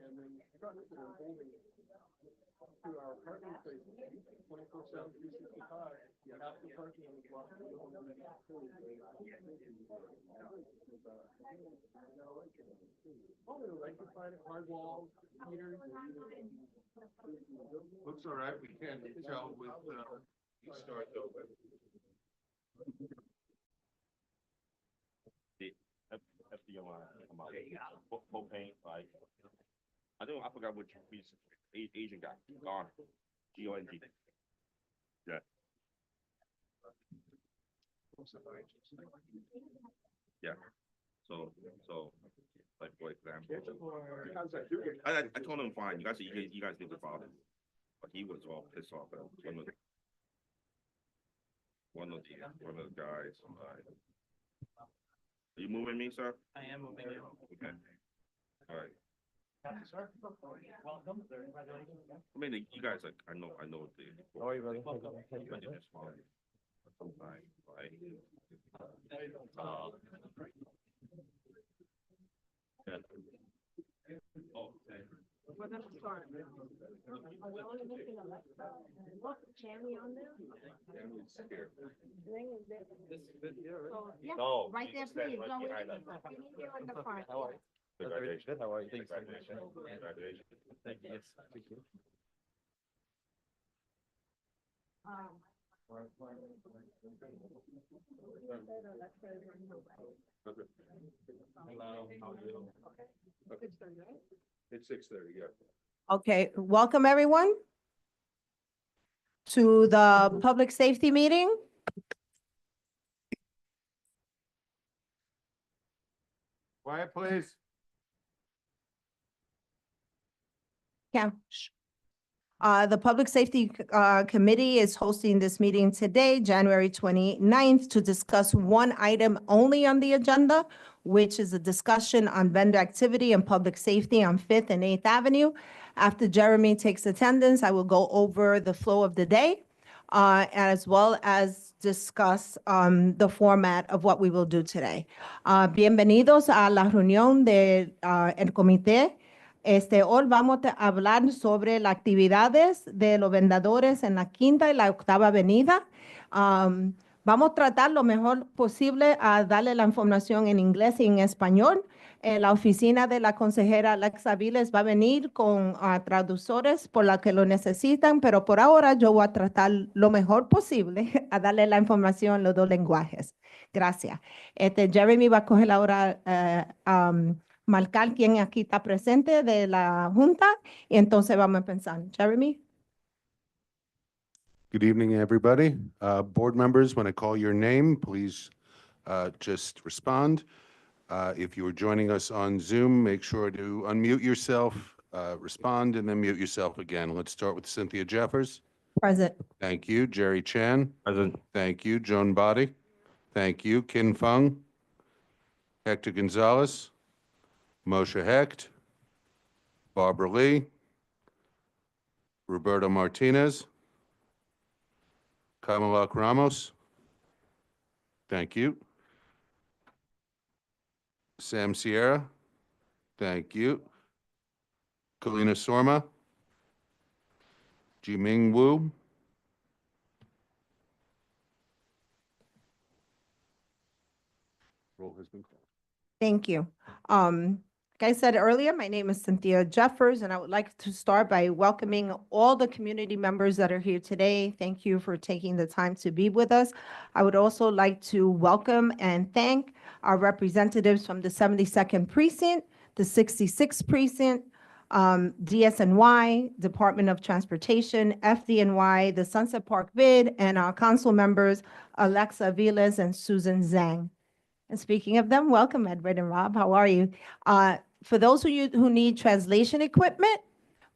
And then trucks that are holding to our parking spaces, 24/7, 365, half the parking is blocked. Oh, they're electrified, hard walls, heaters. Looks all right. We can't tell with, you start though, but. FDNY, propane, like, I forgot which Asian guy, Gone, G-O-N-G. Yeah. Yeah, so, like, for example, I told him fine, you guys need to follow him, but he was all pissed off at one of the guys, Are you moving me, sir? I am moving you. Okay. All right. Sir, welcome. Congratulations. I mean, you guys, like, I know the. How are you, brother? But you just follow sometime, right? Yeah. Oh, okay. We're gonna start. Are we only missing Alexa? What, Jamie on there? Ring is there. So, yeah, No. right there, please, Right go with behind it. us. We need you in the front. How are you? Congratulations. Good, how are you? Thanks. Congratulations. Thank you. Yes, thank you. Um, Hello, how are you? It's 6:30, yeah. Okay, welcome everyone to the public safety meeting. Quiet, please. Yeah. The Public Safety Committee is hosting this meeting today, January 29th, to discuss one item only on the agenda, which is a discussion on vendor activity and public safety on Fifth and Eighth Avenue. After Jeremy takes attendance, I will go over the flow of the day, as well as discuss the format of what we will do today. Bienvenidos a la reunión del el comité. Hoy vamos a hablar sobre las actividades de los vendedores en la Quinta y la Octava Avenida. Vamos a tratar lo mejor posible a darle la información en inglés y en español. La oficina de la consejera Alexa Viles va a venir con traductores por la que lo necesitan, pero por ahora yo voy a tratar lo mejor posible a darle la información en los dos lenguajes. Gracias. Jeremy va a coger ahora marcar quién aquí está presente de la Junta y entonces vamos a empezar. Jeremy. Good evening, everybody. Board members, when I call your name, please just respond. If you are joining us on Zoom, make sure to unmute yourself, respond, and then mute yourself again. Let's start with Cynthia Jeffers. Present. Thank you. Jerry Chan. Present. Thank you. Joan Body. Thank you. Kin Fung. Hector Gonzalez. Moshe Hecht. Barbara Lee. Roberto Martinez. Kamalak Ramos. Thank you. Sam Sierra. Thank you. Kalina Sorma. Jiming Wu. Roll has been called. Thank you. Like I said earlier, my name is Cynthia Jeffers, and I would like to start by welcoming all the community members that are here today. Thank you for taking the time to be with us. I would also like to welcome and thank our representatives from the 72nd Precinct, the 66th Precinct, DSNY, Department of Transportation, FDNY, the Sunset Park BID, and our council members, Alexa Viles and Susan Zhang. And speaking of them, welcome, Edward and Rob. How are you? For those of you who need translation equipment,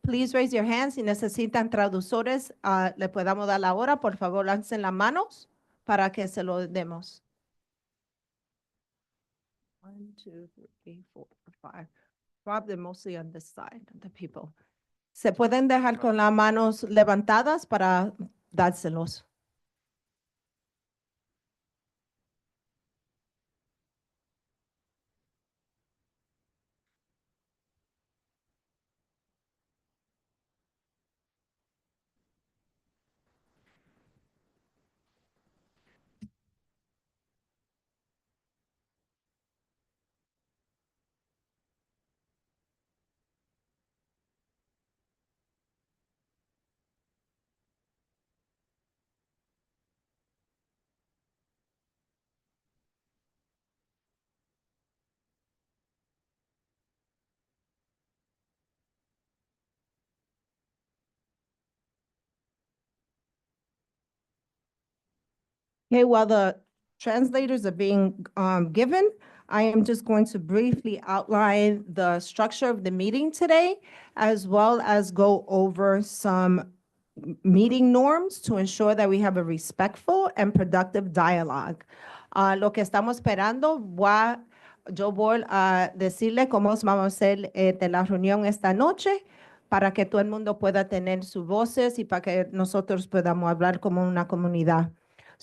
please raise your hands. Si necesitan traductores, le podamos dar la hora. Por favor, lancen las manos para que se lo demos. 1, 2, 3, 4, 5. Rob, they're mostly on this side, the people. Se pueden dejar con las manos levantadas para dárselos. Okay, while the translators are being given, I am just going to briefly outline the structure of the meeting today, as well as go over some meeting norms to ensure that we have a respectful and productive dialogue. Lo que estamos esperando, yo voy a decirle cómo vamos a hacer de la reunión esta noche para que todo el mundo pueda tener sus voces y para que nosotros podamos hablar como una comunidad.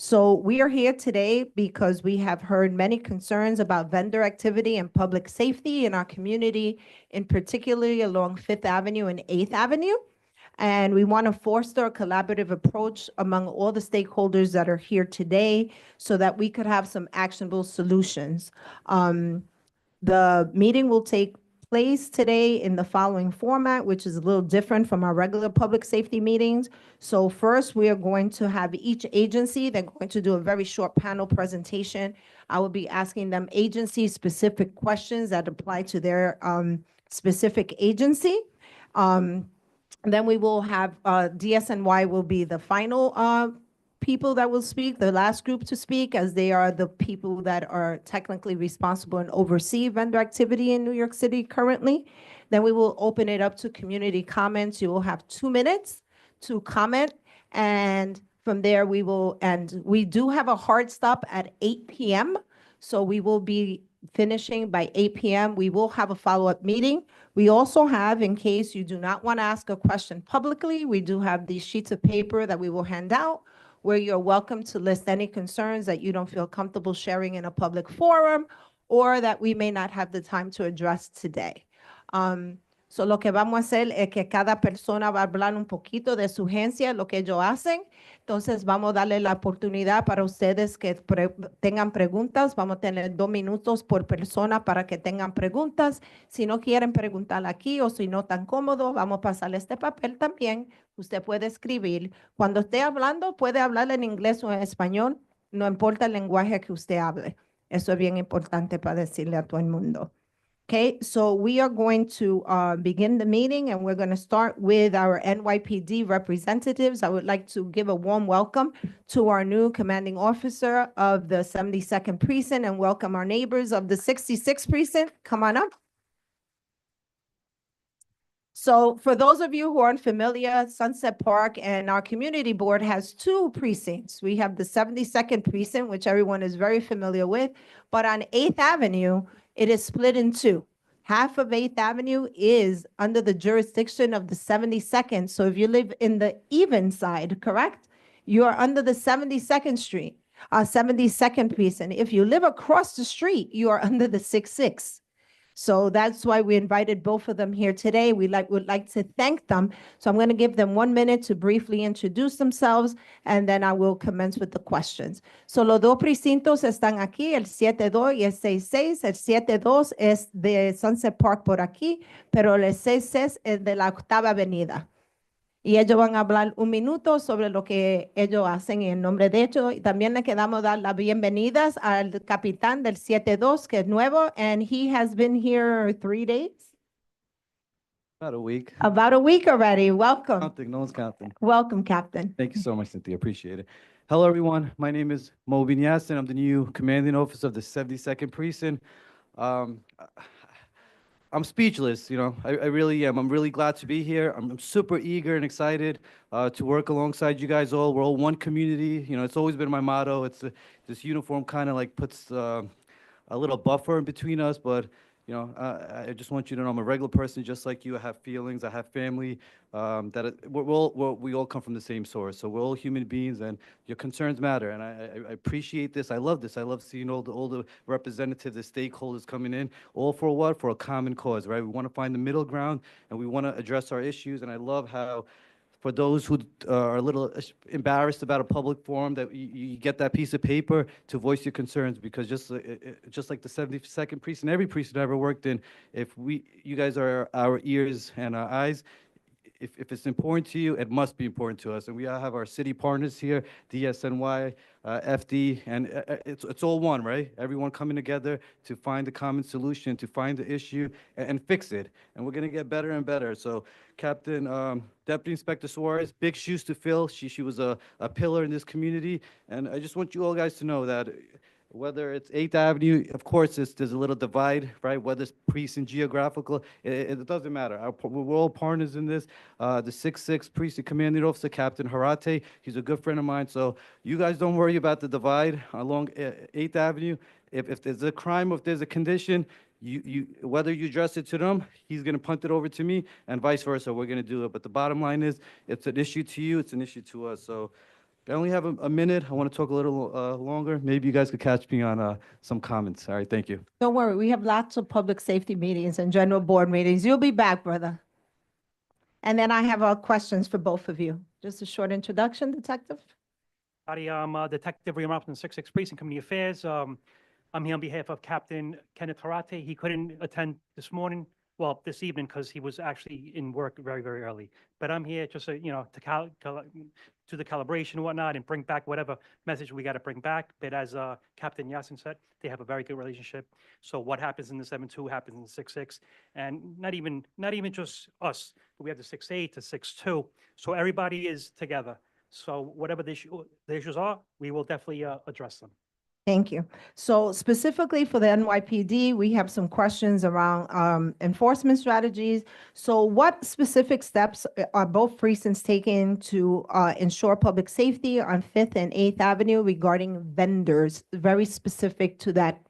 So we are here today because we have heard many concerns about vendor activity and public safety in our community, in particularly along Fifth Avenue and Eighth Avenue. And we want to foster a collaborative approach among all the stakeholders that are here today so that we could have some actionable solutions. The meeting will take place today in the following format, which is a little different from our regular public safety meetings. So first, we are going to have each agency, they're going to do a very short panel presentation. I will be asking them agency-specific questions that apply to their specific agency. Then we will have DSNY will be the final people that will speak, the last group to speak, as they are the people that are technically responsible and oversee vendor activity in New York City currently. Then we will open it up to community comments. You will have 2 minutes to comment. And from there, we will, and we do have a hard stop at 8 p.m. So we will be finishing by 8 p.m. We will have a follow-up meeting. We also have, in case you do not want to ask a question publicly, we do have these sheets of paper that we will hand out where you're welcome to list any concerns that you don't feel comfortable sharing in a public forum or that we may not have the time to address today. So lo que vamos a hacer es que cada persona va a hablar un poquito de su agencia, lo que ellos hacen. Entonces vamos a darle la oportunidad para ustedes que tengan preguntas. Vamos a tener 2 minutos por persona para que tengan preguntas. Si no quieren preguntar aquí o si no están cómodos, vamos a pasarle este papel también. Usted puede escribir. Cuando esté hablando, puede hablar en inglés o en español. No importa el lenguaje que usted hable. Eso es bien importante para decirle a todo el mundo. Okay, so we are going to begin the meeting and we're going to start with our NYPD representatives. I would like to give a warm welcome to our new commanding officer of the 72nd Precinct and welcome our neighbors of the 66th Precinct. Come on up. So for those of you who aren't familiar, Sunset Park and our community board has 2 precincts. We have the 72nd Precinct, which everyone is very familiar with, but on 8th Avenue, it is split in 2. Half of 8th Avenue is under the jurisdiction of the 72nd. So if you live in the even side, correct? You are under the 72nd Street, 72nd Precinct. If you live across the street, you are under the 66th. So that's why we invited both of them here today. We would like to thank them. So I'm going to give them 1 minute to briefly introduce themselves, and then I will commence with the questions. So los 2 precintos están aquí, el 72 y el 66. El 72 es de Sunset Park por aquí, pero el 66 es de la 8ª Avenida. Y ellos van a hablar 1 minuto sobre lo que ellos hacen en nombre de ellos. Y también le queremos dar las bienvenidas al capitán del 72, que es nuevo, and he has been here 3 days. About a week. About a week already. Welcome. Counting, no one's counting. Welcome, Captain. Thank you so much, Cynthia. Appreciate it. Hello, everyone. My name is Mo Vinyas, and I'm the new commanding officer of the 72nd Precinct. I'm speechless, you know, I really am. I'm really glad to be here. I'm super eager and excited to work alongside you guys all. We're all one community. You know, it's always been my motto. It's this uniform kind of like puts a little buffer in between us, but You know, I just want you to know I'm a regular person just like you. I have feelings, I have family, we all come from the same source. So we're all human beings and your concerns matter. And I appreciate this. I love this. I love seeing all the representatives, the stakeholders coming in, all for what? For a common cause, right? We want to find the middle ground and we want to address our issues. And I love how for those who are a little embarrassed about a public forum, that you get that piece of paper to voice your concerns, because just like the 72nd precinct, every precinct I ever worked in, you guys are our ears and our eyes. If it's important to you, it must be important to us. And we all have our city partners here, DSNY, FD, and it's all one, right? Everyone coming together to find a common solution, to find the issue and fix it. And we're gonna get better and better. So Captain, Deputy Inspector Suarez, big shoes to fill. She was a pillar in this community. And I just want you all guys to know that whether it's 8th Avenue, of course, there's a little divide, right? Whether it's precinct geographical, it doesn't matter. We're all partners in this. The 6th Precinct Commanding Officer, Captain Harate, he's a good friend of mine. So you guys don't worry about the divide along 8th Avenue. If there's a crime, if there's a condition, whether you address it to them, he's going to punt it over to me, and vice versa. We're going to do it. But the bottom line is, it's an issue to you, it's an issue to us. So I only have a minute. I want to talk a little longer. Maybe you guys could catch me on some comments. All right, thank you. Don't worry, we have lots of public safety meetings and general board meetings. You'll be back, brother. And then I have questions for both of you. Just a short introduction, Detective. Howdy, I'm Detective William Robinson, 6th Precinct Community Affairs. I'm here on behalf of Captain Kenneth Harate. He couldn't attend this morning, well, this evening, because he was actually in work very, very early. But I'm here just, you know, to do the calibration and whatnot and bring back whatever message we got to bring back. But as Captain Yasin said, they have a very good relationship. So what happens in the 7-2 happens in the 6-6, and not even just us, but we have the 6-8 to 6-2. So everybody is together. So whatever the issues are, we will definitely address them. Thank you. So specifically for the NYPD, we have some questions around enforcement strategies. So what specific steps are both precincts taking to ensure public safety on 5th and 8th Avenue regarding vendors, very specific to that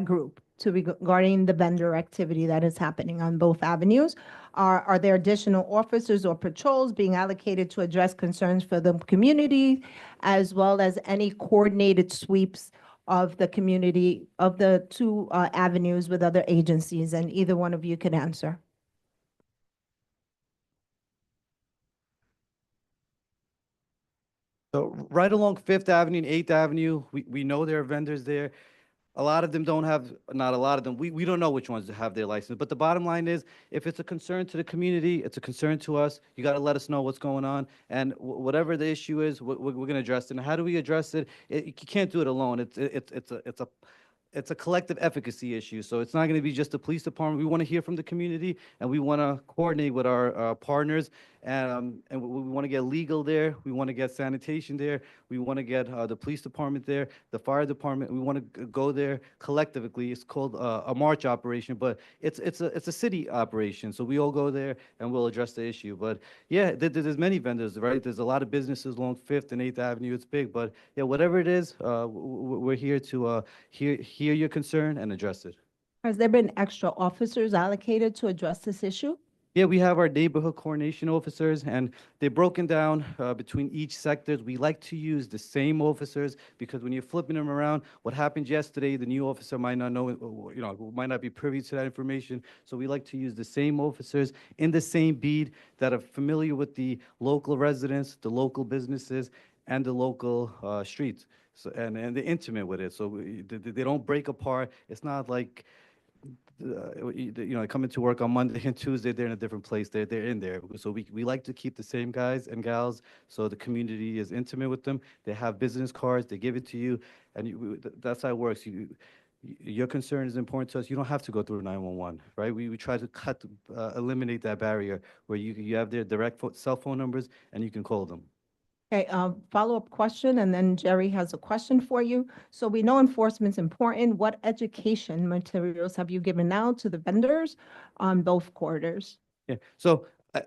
group, regarding the vendor activity that is happening on both avenues? Are there additional officers or patrols being allocated to address concerns for the community, as well as any coordinated sweeps of the community, of the two avenues with other agencies? And either one of you can answer. So right along 5th Avenue and 8th Avenue, we know there are vendors there. A lot of them don't have, not a lot of them, we don't know which ones have their license. But the bottom line is, if it's a concern to the community, it's a concern to us, you got to let us know what's going on. And whatever the issue is, we're going to address it. And how do we address it? You can't do it alone. It's a collective efficacy issue. So it's not going to be just the police department. We want to hear from the community, and we want to coordinate with our partners. And we want to get legal there. We want to get sanitation there. We want to get the police department there, the fire department. We want to go there collectively. It's called a march operation, but it's a city operation. So we all go there and we'll address the issue. But yeah, there's many vendors, right? There's a lot of businesses along 5th and 8th Avenue. It's big, but yeah, whatever it is, we're here to hear your concern and address it. Has there been extra officers allocated to address this issue? Yeah, we have our neighborhood coordination officers, and they're broken down between each sectors. We like to use the same officers, because when you're flipping them around, what happened yesterday, the new officer might not know, you know, might not be privy to that information. So we like to use the same officers in the same beat that are familiar with the local residents, the local businesses, and the local streets. So, and they're intimate with it. So they don't break apart. It's not like, you know, coming to work on Monday and Tuesday, they're in a different place. They're in there. So we like to keep the same guys and gals, so the community is intimate with them. They have business cards. They give it to you, and that's how it works. Your concern is important to us. You don't have to go through 911, right? We try to eliminate that barrier where you have their direct cell phone numbers and you can call them. Okay, follow-up question, and then Jerry has a question for you. So we know enforcement's important. What education materials have you given out to the vendors on both corridors? Yeah, so I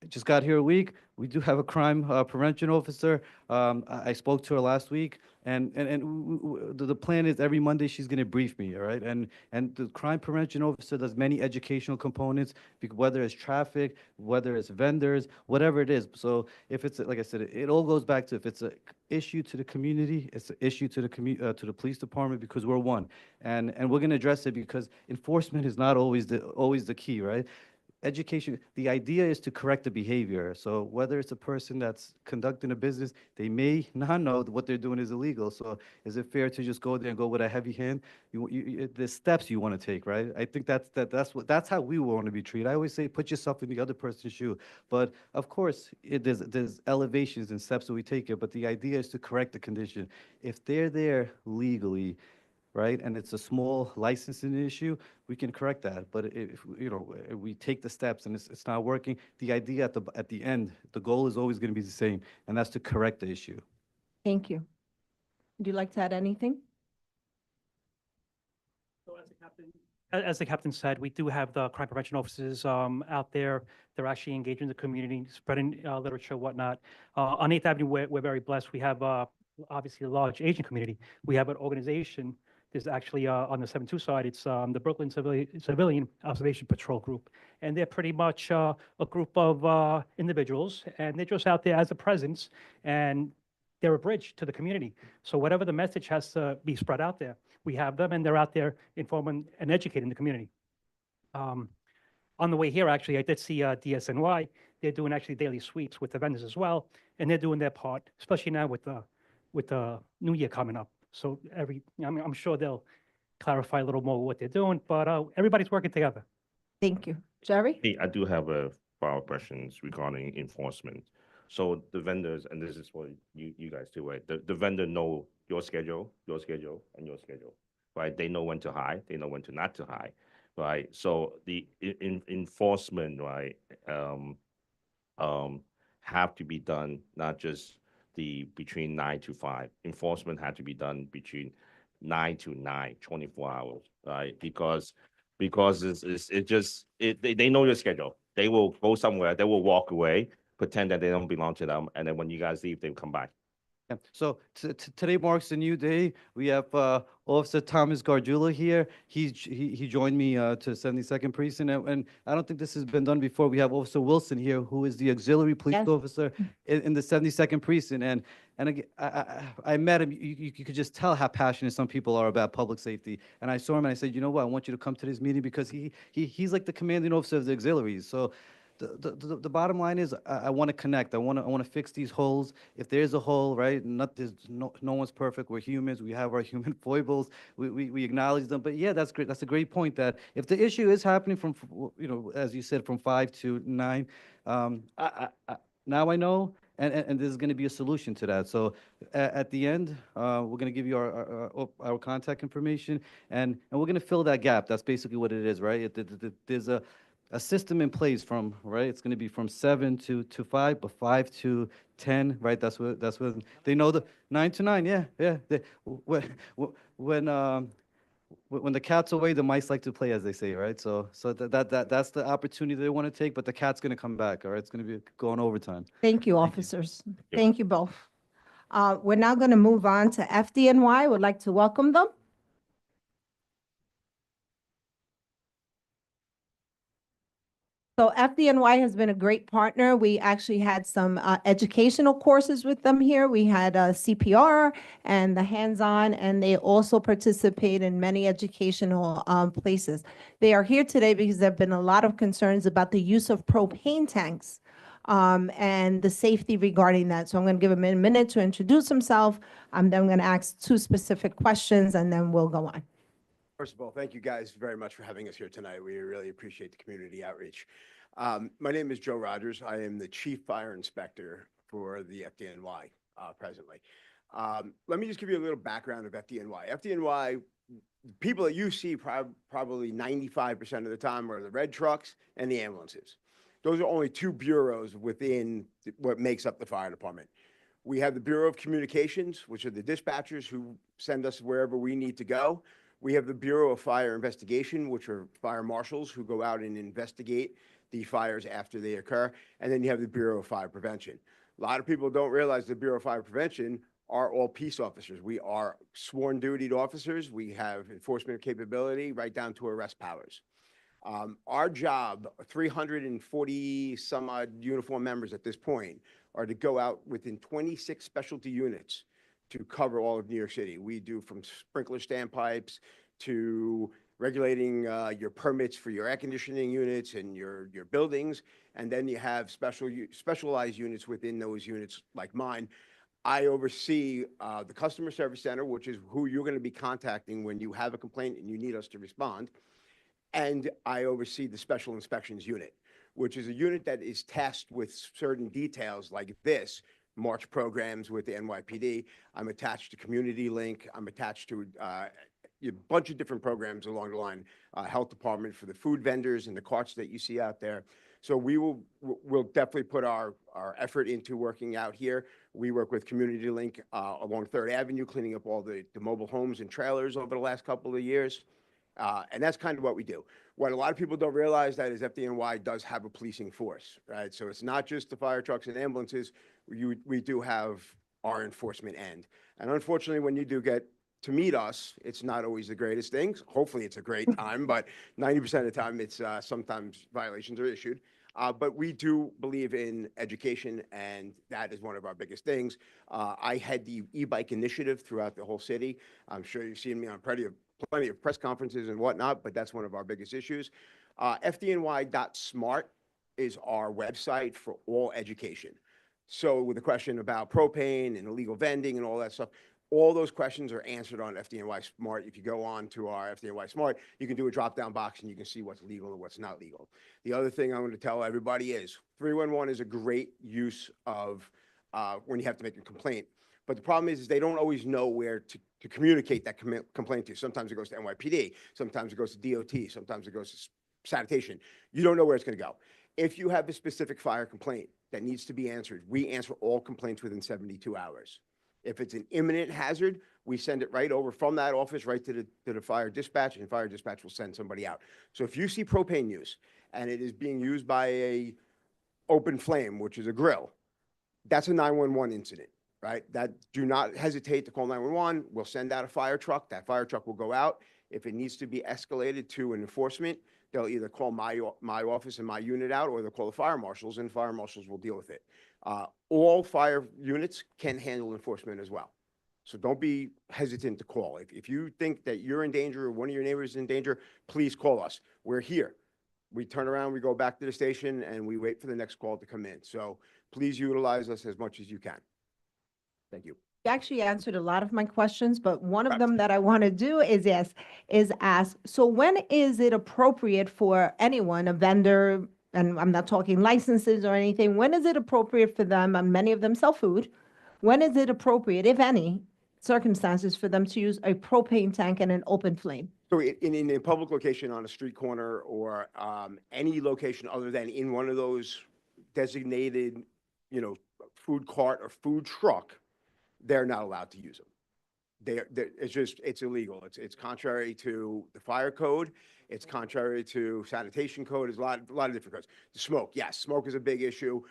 just got here a week. We do have a crime prevention officer. I spoke to her last week. The plan is every Monday she's going to brief me, all right? And the crime prevention officer does many educational components, whether it's traffic, whether it's vendors, whatever it is. So if it's, like I said, it all goes back to if it's a issue to the community, it's an issue to the police department, because we're one. And we're going to address it because enforcement is not always the key, right? Education, the idea is to correct the behavior. So whether it's a person that's conducting a business, they may not know that what they're doing is illegal. So is it fair to just go there and go with a heavy hand? The steps you want to take, right? I think that's how we want to be treated. I always say, put yourself in the other person's shoe. But of course, there's elevations and steps that we take it. But the idea is to correct the condition. If they're there legally, right, and it's a small licensing issue, we can correct that. But if, if we take the steps and it's not working, the idea at the end, the goal is always going to be the same, and that's to correct the issue. Thank you. Would you like to add anything? So as the captain said, we do have the crime prevention officers out there. They're actually engaging the community, spreading literature, whatnot. On 8th Avenue, we're very blessed. We have obviously a large Asian community. We have an organization. There's actually on the 7-2 side, it's the Brooklyn Civilian Observation Patrol Group. And they're pretty much a group of individuals, and they're just out there as a presence, and they're a bridge to the community. So whatever the message has to be spread out there, we have them, and they're out there informing and educating the community. On the way here, actually, I did see DSNY. They're doing actually daily sweeps with the vendors as well, and they're doing their part, especially now with the New Year coming up. So I'm sure they'll clarify a little more what they're doing, but everybody's working together. Thank you. Jerry? Hey, I do have a follow-up questions regarding enforcement. So the vendors, and this is what you guys do, right? The vendor know your schedule, and your schedule, right? They know when to hide, they know when to not to hide, right? So the enforcement, right, have to be done, not just between 9 to 5. Enforcement had to be done between 9 to 9, 24 hours, right? Because they know your schedule. They will go somewhere, they will walk away, pretend that they don't belong to them, and then when you guys leave, they'll come back. Yeah. So today marks a new day. We have Officer Thomas Gardula here. He joined me to 72nd Precinct, and I don't think this has been done before. We have Officer Wilson here, who is the auxiliary police Yes. officer in the 72nd Precinct. And again, I met him. You could just tell how passionate some people are about public safety. And I saw him, and I said, you know what? I want you to come to this meeting because he's like the commanding officer of the auxiliaries. So the bottom line is I want to connect. I want to fix these holes. If there's a hole, right? There's no one's perfect. We're humans. We have our human foibles. We acknowledge them. But yeah, that's great. That's a great point. That if the issue is happening from as you said, from 5 to 9, now I know. And there's going to be a solution to that. So at the end, we're going to give you our contact information, and we're going to fill that gap. That's basically what it is, right? There's a system in place from, right? It's going to be from 7 to 5, but 5 to 10, right? That's what they know. The 9 to 9, yeah. When the cat's away, the mice like to play, as they say, right? So that's the opportunity they want to take, but the cat's going to come back, all right? It's going to be going overtime. Thank you, officers. Thank you both. We're now going to move on to FDNY. Would like to welcome them. So FDNY has been a great partner. We actually had some educational courses with them here. We had CPR and the hands-on, and they also participate in many educational places. They are here today because there have been a lot of concerns about the use of propane tanks and the safety regarding that. So I'm going to give him a minute to introduce himself. Then I'm going to ask 2 specific questions, and then we'll go on. First of all, thank you guys very much for having us here tonight. We really appreciate the community outreach. My name is Joe Rogers. I am the Chief Fire Inspector for the FDNY presently. Let me just give you a little background of FDNY. FDNY, people that you see probably 95% of the time are the red trucks and the ambulances. Those are only 2 bureaus within what makes up the fire department. We have the Bureau of Communications, which are the dispatchers who send us wherever we need to go. We have the Bureau of Fire Investigation, which are fire marshals who go out and investigate the fires after they occur. And then you have the Bureau of Fire Prevention. A lot of people don't realize the Bureau of Fire Prevention are all peace officers. We are sworn dutied officers. We have enforcement capability right down to arrest powers. Our job, 340 some odd uniform members at this point, are to go out within 26 specialty units to cover all of New York City. We do from sprinkler standpipes to regulating your permits for your air conditioning units and your buildings. And then you have specialized units within those units like mine. I oversee the customer service center, which is who you're going to be contacting when you have a complaint and you need us to respond. And I oversee the special inspections unit, which is a unit that is tasked with certain details like this, March programs with the NYPD. I'm attached to Community Link. I'm attached to a bunch of different programs along the line, Health Department for the food vendors and the carts that you see out there. So we'll definitely put our effort into working out here. We work with Community Link along 3rd Avenue, cleaning up all the mobile homes and trailers over the last couple of years. And that's kind of what we do. What a lot of people don't realize that is FDNY does have a policing force, right? So it's not just the fire trucks and ambulances. We do have our enforcement end. And unfortunately, when you do get to meet us, it's not always the greatest things. Hopefully it's a great time, but 90% of the time it's sometimes violations are issued. But we do believe in education, and that is one of our biggest things. I head the e-bike initiative throughout the whole city. I'm sure you've seen me on plenty of press conferences and whatnot, but that's one of our biggest issues. FDNY.smart is our website for all education. So with the question about propane and illegal vending and all that stuff, all those questions are answered on FDNY Smart. If you go on to our FDNY Smart, you can do a drop-down box and you can see what's legal and what's not legal. The other thing I want to tell everybody is 311 is a great use of when you have to make a complaint. But the problem is they don't always know where to communicate that complaint to. Sometimes it goes to NYPD, sometimes it goes to DOT, sometimes it goes to sanitation. You don't know where it's going to go. If you have a specific fire complaint that needs to be answered, we answer all complaints within 72 hours. If it's an imminent hazard, we send it right over from that office right to the fire dispatch, and fire dispatch will send somebody out. So if you see propane use and it is being used by a open flame, which is a grill, that's a 911 incident, right? Do not hesitate to call 911. We'll send out a fire truck. That fire truck will go out. If it needs to be escalated to an enforcement, they'll either call my office and my unit out, or they'll call the fire marshals, and fire marshals will deal with it. All fire units can handle enforcement as well. So don't be hesitant to call. If you think that you're in danger or one of your neighbors is in danger, please call us. We're here. We turn around, we go back to the station, and we wait for the next call to come in. So please utilize us as much as you can. Thank you. You actually answered a lot of my questions, but one of Correct. them that I want to do is ask, so when is it appropriate for anyone, a vendor, and I'm not talking licenses or anything, when is it appropriate for them, and many of them sell food, when is it appropriate, if any, circumstances for them to use a propane tank and an open flame? So in a public location on a street corner or any location other than in one of those designated, food cart or food truck, they're not allowed to use them. It's illegal. It's contrary to the fire code. It's contrary to sanitation code. There's a lot of different codes. The smoke, yes, smoke is a big issue.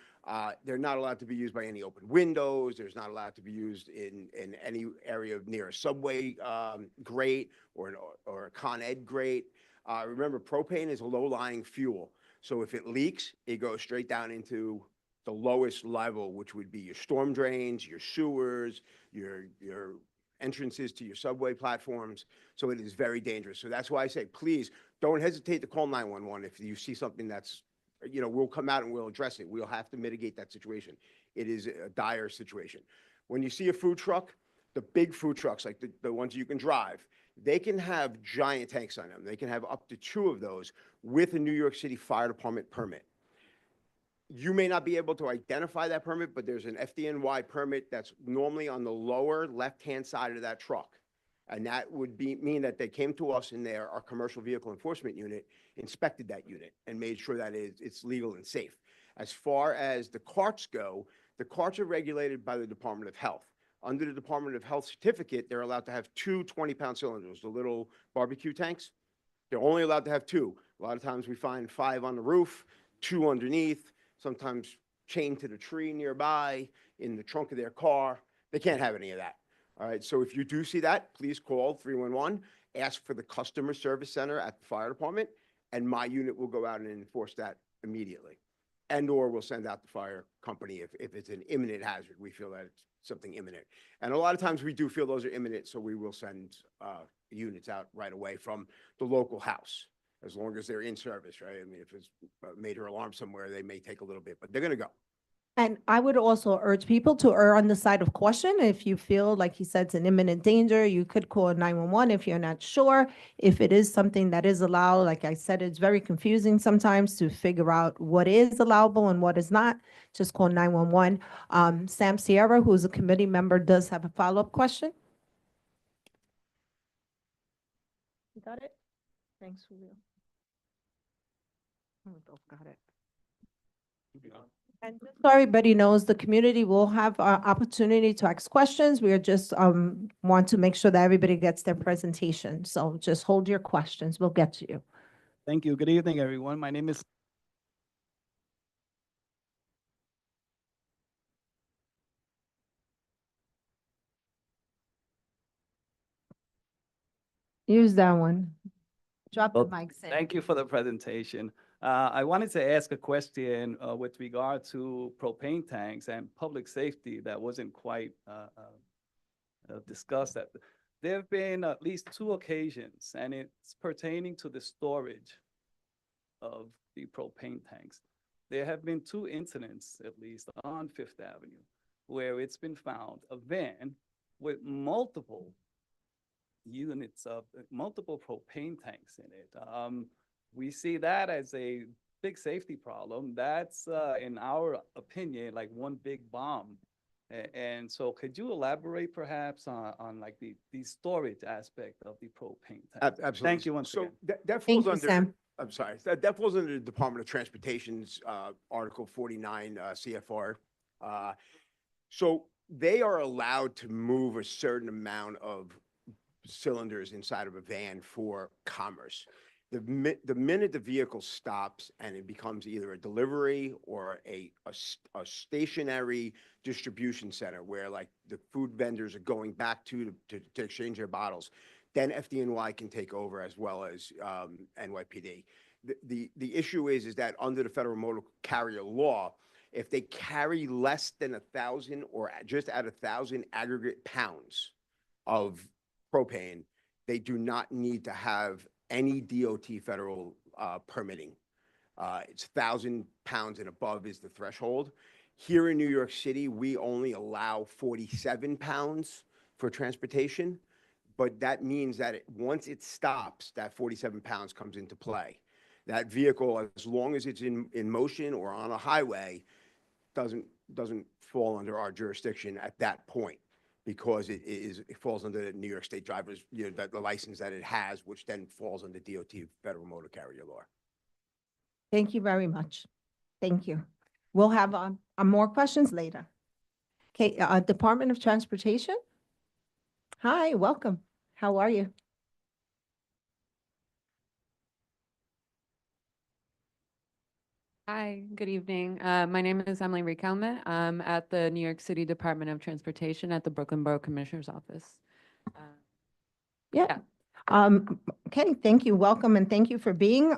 They're not allowed to be used by any open windows. There's not allowed to be used in any area near a subway grate or a Con Ed grate. Remember, propane is a low-lying fuel. So if it leaks, it goes straight down into the lowest level, which would be your storm drains, your sewers, your entrances to your subway platforms. So it is very dangerous. So that's why I say, please don't hesitate to call 911 if you see something that's, we'll come out and we'll address it. We'll have to mitigate that situation. It is a dire situation. When you see a food truck, the big food trucks, like the ones you can drive, they can have giant tanks on them. They can have up to 2 of those with a New York City Fire Department permit. You may not be able to identify that permit, but there's an FDNY permit that's normally on the lower left-hand side of that truck. And that would mean that they came to us in our commercial vehicle enforcement unit, inspected that unit, and made sure that it's legal and safe. As far as the carts go, the carts are regulated by the Department of Health. Under the Department of Health certificate, they're allowed to have 2 20-pound cylinders, the little barbecue tanks. They're only allowed to have 2. A lot of times we find 5 on the roof, 2 underneath, sometimes chained to the tree nearby, in the trunk of their car. They can't have any of that. All right, so if you do see that, please call 311, ask for the customer service center at the fire department, and my unit will go out and enforce that immediately. And/or we'll send out the fire company if it's an imminent hazard. We feel that it's something imminent. And a lot of times we do feel those are imminent, so we will send units out right away from the local house, as long as they're in service, right? I mean, if it's a major alarm somewhere, they may take a little bit, but they're gonna go. And I would also urge people to err on the side of caution. If you feel, like he said, it's an imminent danger, you could call 911 if you're not sure. If it is something that is allowed, like I said, it's very confusing sometimes to figure out what is allowable and what is not. Just call 911. Sam Sierra, who's a committee member, does have a follow-up question. You got it? Thanks, Julio. We both got it. And just so everybody knows, the community will have opportunity to ask questions. We are just want to make sure that everybody gets their presentation. So just hold your questions. We'll get to you. Thank you. Good evening, everyone. My name is Use that one. Drop the Well, mics in. Thank you for the presentation. I wanted to ask a question with regard to propane tanks and public safety that wasn't quite discussed. There have been at least 2 occasions, and it's pertaining to the storage of the propane tanks. There have been 2 incidents, at least, on Fifth Avenue, where it's been found a van with multiple units of multiple propane tanks in it. We see that as a big safety problem. That's, in our opinion, like one big bomb. And so could you elaborate perhaps on like the storage aspect of the propane tank? Absolutely. Thank you once So again. that Thank falls you, under, Sam. I'm sorry, that falls under the Department of Transportation's Article 49 CFR. So they are allowed to move a certain amount of cylinders inside of a van for commerce. The minute the vehicle stops and it becomes either a delivery or a stationary distribution center where like the food vendors are going back to exchange their bottles, then FDNY can take over as well as NYPD. The issue is that under the Federal Motor Carrier Law, if they carry less than 1,000 or just at 1,000 aggregate pounds of propane, they do not need to have any DOT federal permitting. It's 1,000 pounds and above is the threshold. Here in New York City, we only allow 47 pounds for transportation, but that means that once it stops, that 47 pounds comes into play. That vehicle, as long as it's in motion or on a highway, doesn't fall under our jurisdiction at that point, because it falls under the New York State driver's, the license that it has, which then falls under DOT Federal Motor Carrier Law. Thank you very much. Thank you. We'll have more questions later. Okay, Department of Transportation. Hi, welcome. How are you? Hi, good evening. My name is Emily Riquelme. I'm at the New York City Department of Transportation at the Brooklyn Borough Commissioner's Office. Yeah. Okay, thank you. Welcome and thank you for being.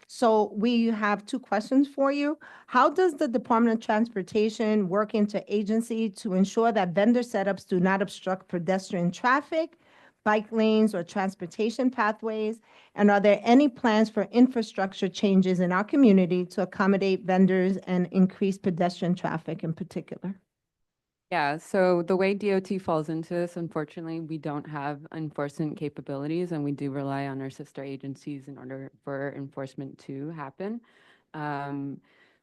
So we have 2 questions for you. How does the Department of Transportation work interagency to ensure that vendor setups do not obstruct pedestrian traffic, bike lanes, or transportation pathways? And are there any plans for infrastructure changes in our community to accommodate vendors and increase pedestrian traffic in particular? Yeah, so the way DOT falls into this, unfortunately, we don't have enforcement capabilities, and we do rely on our sister agencies in order for enforcement to happen.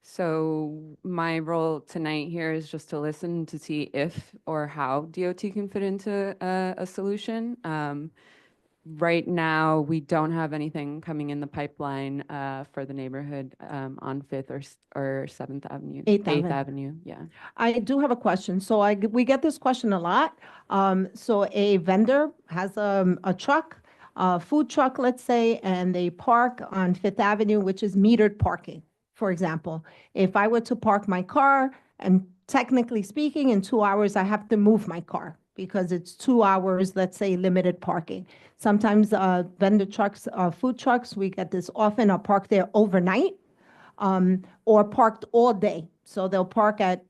So my role tonight here is just to listen to see if or how DOT can fit into a solution. Right now, we don't have anything coming in the pipeline for the neighborhood on 5th or 7th Avenue. 8th Avenue, yeah. I do have a question. So we get this question a lot. So a vendor has a truck, a food truck, let's say, and they park on 5th Avenue, which is metered parking, for example. If I were to park my car and technically speaking, in 2 hours, I have to move my car because it's 2 hours, let's say, limited parking. Sometimes vendor trucks, food trucks, we get this often, are parked there overnight or parked all day. So they'll park at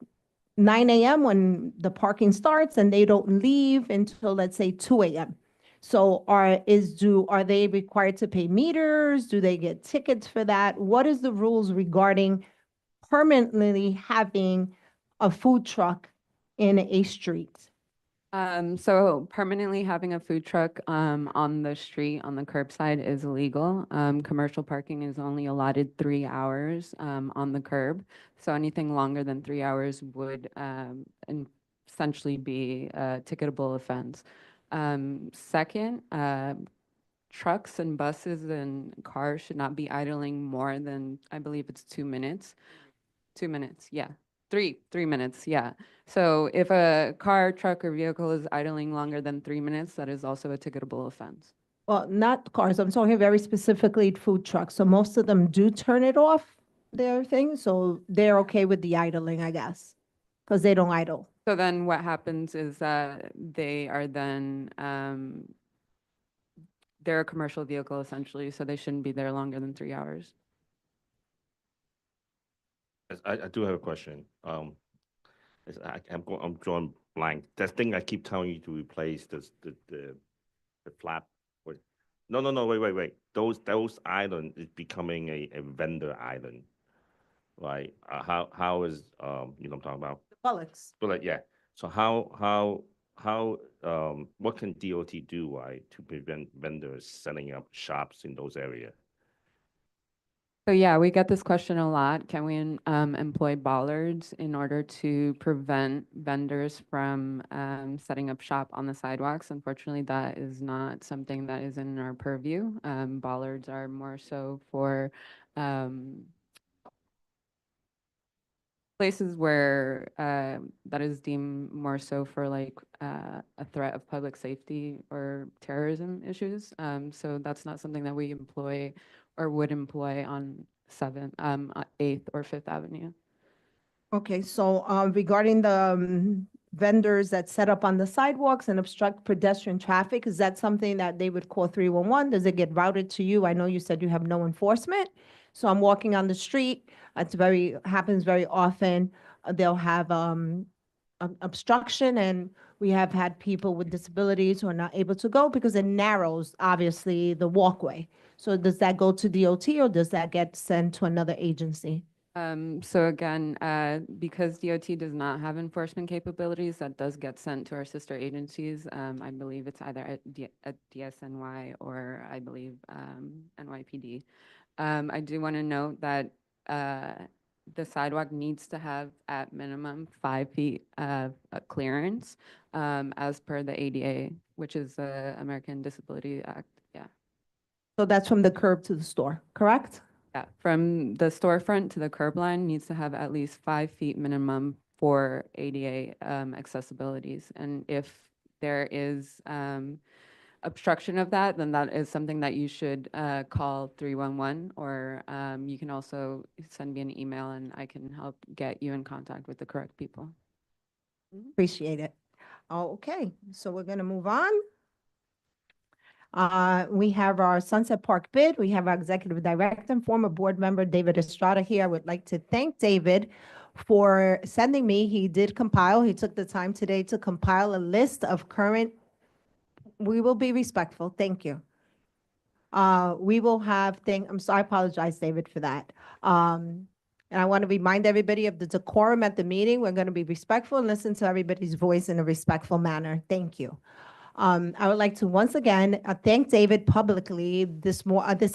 9 a.m. when the parking starts and they don't leave until, let's say, 2 a.m. So are they required to pay meters? Do they get tickets for that? What is the rules regarding permanently having a food truck in a street? So permanently having a food truck on the street, on the curbside is illegal. Commercial parking is only allotted 3 hours on the curb. So anything longer than 3 hours would essentially be a ticketable offense. Second, trucks and buses and cars should not be idling more than, I believe it's 2 minutes. 2 minutes, yeah. 3 minutes, yeah. So if a car, truck, or vehicle is idling longer than 3 minutes, that is also a ticketable offense. Well, not cars. I'm talking very specifically food trucks. So most of them do turn it off, their thing. So they're okay with the idling, I guess, because they don't idle. So then what happens is that they are then, they're a commercial vehicle essentially, so they shouldn't be there longer than 3 hours. Yes, I do have a question. I'm drawing blank. That thing I keep telling you to replace the flap. No, wait. Those island is becoming a vendor island, right? How is you know what I'm talking about? The bullets. But like, yeah. So what can DOT do, right, to prevent vendors setting up shops in those areas? So yeah, we get this question a lot. Can we employ bollards in order to prevent vendors from setting up shop on the sidewalks? Unfortunately, that is not something that is in our purview. Bollards are more so for places where that is deemed more so for like a threat of public safety or terrorism issues. So that's not something that we employ or would employ on 8th or 5th Avenue. Okay, so regarding the vendors that set up on the sidewalks and obstruct pedestrian traffic, is that something that they would call 311? Does it get routed to you? I know you said you have no enforcement. So I'm walking on the street. Happens very often. They'll have obstruction, and we have had people with disabilities who are not able to go because it narrows, obviously, the walkway. So does that go to DOT or does that get sent to another agency? So again, because DOT does not have enforcement capabilities, that does get sent to our sister agencies. I believe it's either at DSNY or I believe NYPD. I do want to note that the sidewalk needs to have at minimum 5 feet of clearance as per the ADA, which is the American Disability Act. Yeah. So that's from the curb to the store, correct? Yeah, from the storefront to the curb line needs to have at least 5 feet minimum for ADA accessibilities. And if there is obstruction of that, then that is something that you should call 311, or you can also send me an email and I can help get you in contact with the correct people. Appreciate it. Okay, so we're going to move on. We have our Sunset Park bid. We have our executive director and former board member, David Estrada here. I would like to thank David for sending me. He did compile. He took the time today to compile a list of current. We will be respectful. Thank you. We will have I'm sorry, I apologize, David, for that. And I want to remind everybody of the decorum at the meeting. We're going to be respectful and listen to everybody's voice in a respectful manner. Thank you. I would like to once again thank David publicly this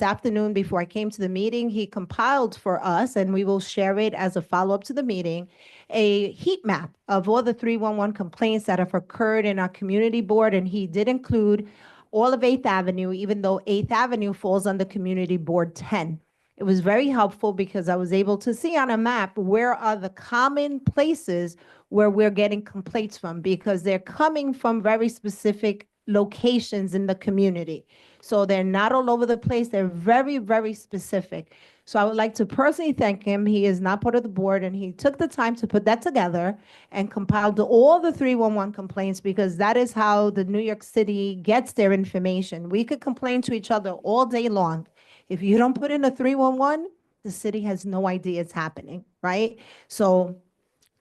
afternoon before I came to the meeting. He compiled for us, and we will share it as a follow-up to the meeting, a heat map of all the 311 complaints that have occurred in our community board, and he did include all of 8th Avenue, even though 8th Avenue falls under Community Board 10. It was very helpful because I was able to see on a map where are the common places where we're getting complaints from, because they're coming from very specific locations in the community. So they're not all over the place. They're very, very specific. So I would like to personally thank him. He is not part of the board, and he took the time to put that together and compiled all the 311 complaints, because that is how the New York City gets their information. We could complain to each other all day long. If you don't put in a 311, the city has no idea it's happening, right? So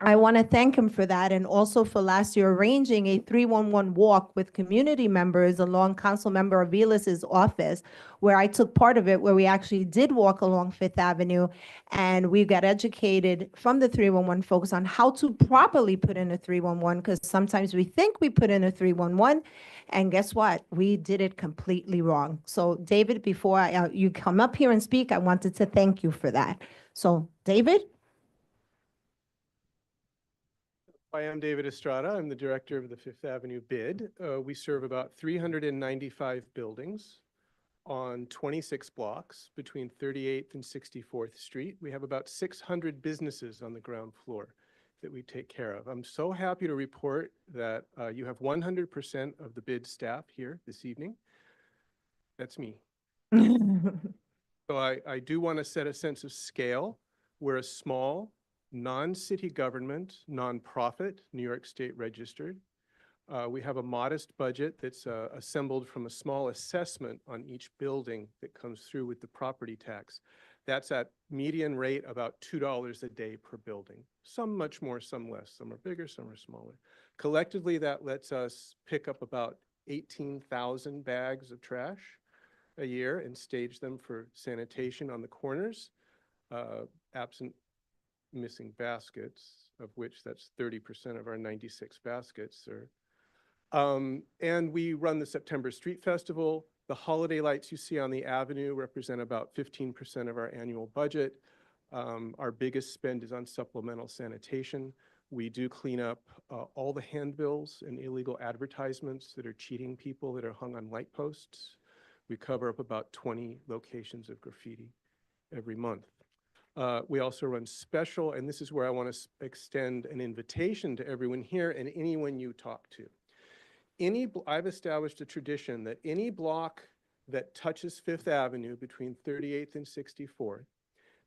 I want to thank him for that, and also for last year arranging a 311 walk with community members along Councilmember Avilas's office, where I took part of it, where we actually did walk along Fifth Avenue, and we got educated from the 311 folks on how to properly put in a 311, because sometimes we think we put in a 311, and guess what? We did it completely wrong. So David, before you come up here and speak, I wanted to thank you for that. So David? I am David Estrada. I'm the director of the Fifth Avenue BID. We serve about 395 buildings on 26 blocks between 38th and 64th Street. We have about 600 businesses on the ground floor that we take care of. I'm so happy to report that you have 100% of the BID staff here this evening. That's me. So I do want to set a sense of scale. We're a small, non-city government, nonprofit, New York State registered. We have a modest budget that's assembled from a small assessment on each building that comes through with the property tax. That's at median rate about $2 a day per building. Some much more, some less. Some are bigger, some are smaller. Collectively, that lets us pick up about 18,000 bags of trash a year and stage them for sanitation on the corners, absent missing baskets, of which that's 30% of our 96 baskets, sir. And we run the September Street Festival. The holiday lights you see on the avenue represent about 15% of our annual budget. Our biggest spend is on supplemental sanitation. We do clean up all the handbills and illegal advertisements that are cheating people that are hung on light posts. We cover up about 20 locations of graffiti every month. We also run special, and this is where I want to extend an invitation to everyone here and anyone you talk to. I've established a tradition that any block that touches Fifth Avenue between 38th and 64th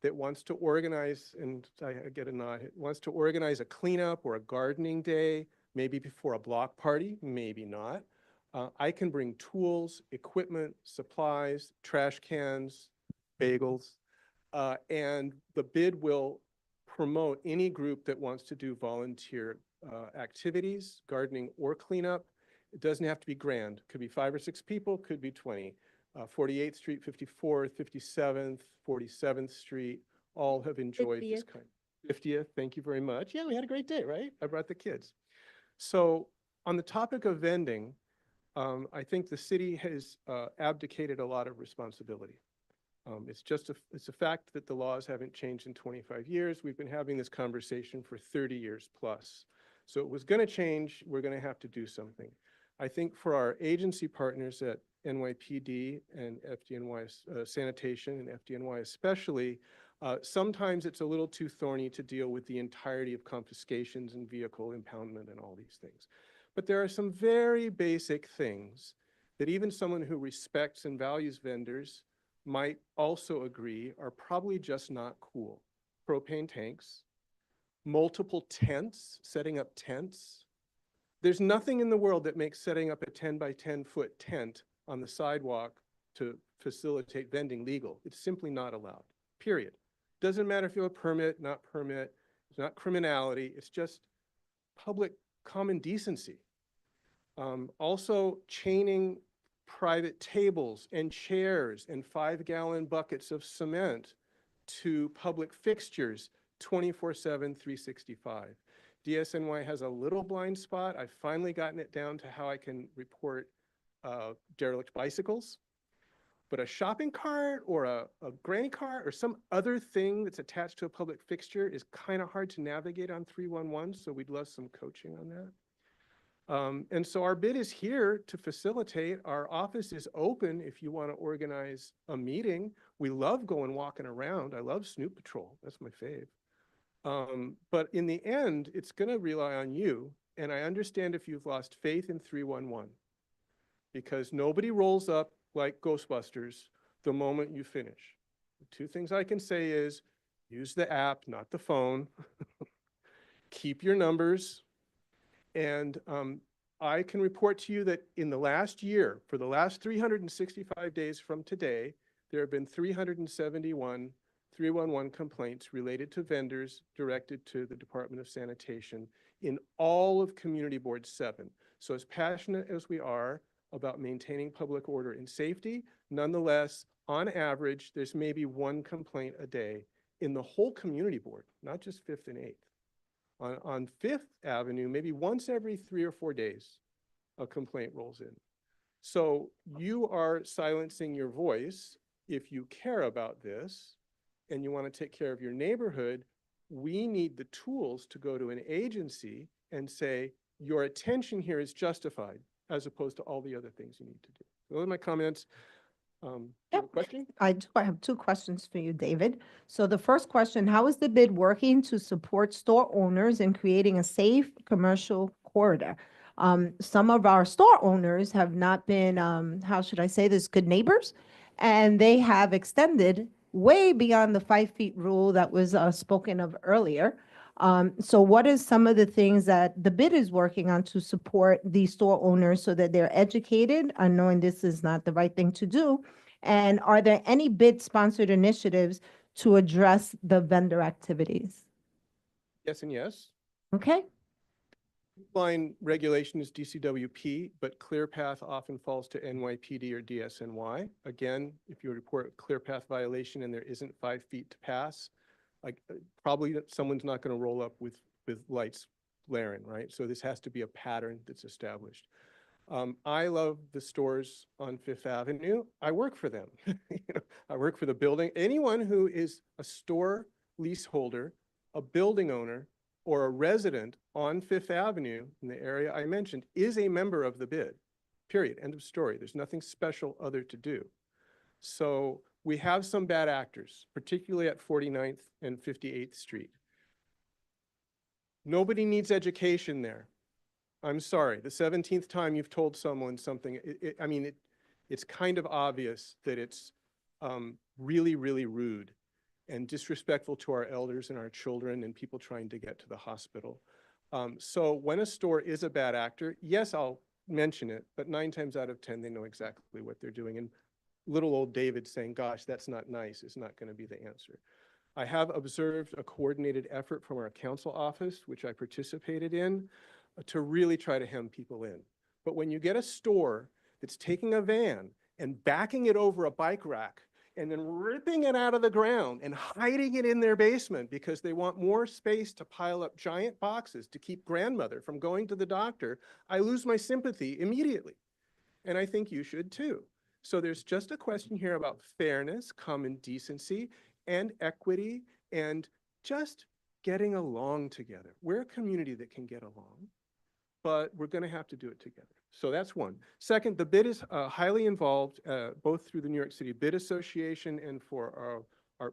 that wants to organize, and I get a nod, wants to organize a cleanup or a gardening day, maybe before a block party, maybe not. I can bring tools, equipment, supplies, trash cans, bagels, and the BID will promote any group that wants to do volunteer activities, gardening or cleanup. It doesn't have to be grand. Could be 5 or 6 people, could be 20. 48th Street, 54th, 57th, 47th Street, all have enjoyed this 50th. kind. 50th, thank you very much. Yeah, we had a great day, right? I brought the kids. So on the topic of vending, I think the city has abdicated a lot of responsibility. It's a fact that the laws haven't changed in 25 years. We've been having this conversation for 30 years plus. So it was going to change. We're going to have to do something. I think for our agency partners at NYPD and FDNY Sanitation and FDNY especially, sometimes it's a little too thorny to deal with the entirety of confiscations and vehicle impoundment and all these things. But there are some very basic things that even someone who respects and values vendors might also agree are probably just not cool. Propane tanks, multiple tents, setting up tents. There's nothing in the world that makes setting up a 10 by 10 foot tent on the sidewalk to facilitate vending legal. It's simply not allowed, period. Doesn't matter if you have a permit, not permit, it's not criminality, it's just public common decency. Also chaining private tables and chairs and 5-gallon buckets of cement to public fixtures 24/7, 365. DSNY has a little blind spot. I've finally gotten it down to how I can report derelict bicycles. But a shopping cart or a granny cart or some other thing that's attached to a public fixture is kind of hard to navigate on 311, so we'd love some coaching on that. And so our BID is here to facilitate. Our office is open if you want to organize a meeting. We love going walking around. I love Snoop Patrol. That's my fave. But in the end, it's going to rely on you. And I understand if you've lost faith in 311, because nobody rolls up like Ghostbusters the moment you finish. The two things I can say is use the app, not the phone. Keep your numbers. And I can report to you that in the last year, for the last 365 days from today, there have been 371 311 complaints related to vendors directed to the Department of Sanitation in all of Community Board 7. So as passionate as we are about maintaining public order and safety, nonetheless, on average, there's maybe one complaint a day in the whole Community Board, not just 5th and 8th. On Fifth Avenue, maybe once every 3 or 4 days, a complaint rolls in. So you are silencing your voice. If you care about this and you want to take care of your neighborhood, we need the tools to go to an agency and say, your attention here is justified, as opposed to all the other things you need to do. Those are my comments. Do you have a Yep. question? I have two questions for you, David. So the first question, how is the bid working to support store owners in creating a safe commercial corridor? Some of our store owners have not been, how should I say this, good neighbors? And they have extended way beyond the 5 feet rule that was spoken of earlier. So what is some of the things that the bid is working on to support these store owners so that they're educated on knowing this is not the right thing to do? And are there any bid-sponsored initiatives to address the vendor activities? Yes and yes. Okay, Line regulation is DCWP, but ClearPath often falls to NYPD or DSNY. Again, if you report a ClearPath violation and there isn't 5 feet to pass, like probably someone's not going to roll up with lights blaring, right? So this has to be a pattern that's established. I love the stores on Fifth Avenue. I work for them. I work for the building. Anyone who is a store leaseholder, a building owner, or a resident on Fifth Avenue in the area I mentioned is a member of the bid, period, end of story. There's nothing special other to do. So we have some bad actors, particularly at 49th and 58th Street. Nobody needs education there. I'm sorry, the 17th time you've told someone something, it's kind of obvious that it's really, really rude and disrespectful to our elders and our children and people trying to get to the hospital. So when a store is a bad actor, yes, I'll mention it, but 9 times out of 10, they know exactly what they're doing. And little old David saying, gosh, that's not nice, is not going to be the answer. I have observed a coordinated effort from our council office, which I participated in, to really try to hem people in. But when you get a store that's taking a van and backing it over a bike rack and then ripping it out of the ground and hiding it in their basement because they want more space to pile up giant boxes to keep grandmother from going to the doctor, I lose my sympathy immediately. And I think you should too. So there's just a question here about fairness, common decency, and equity, and just getting along together. We're a community that can get along, but we're going to have to do it together. So that's one. Second, the bid is highly involved, both through the New York City Bid Association and for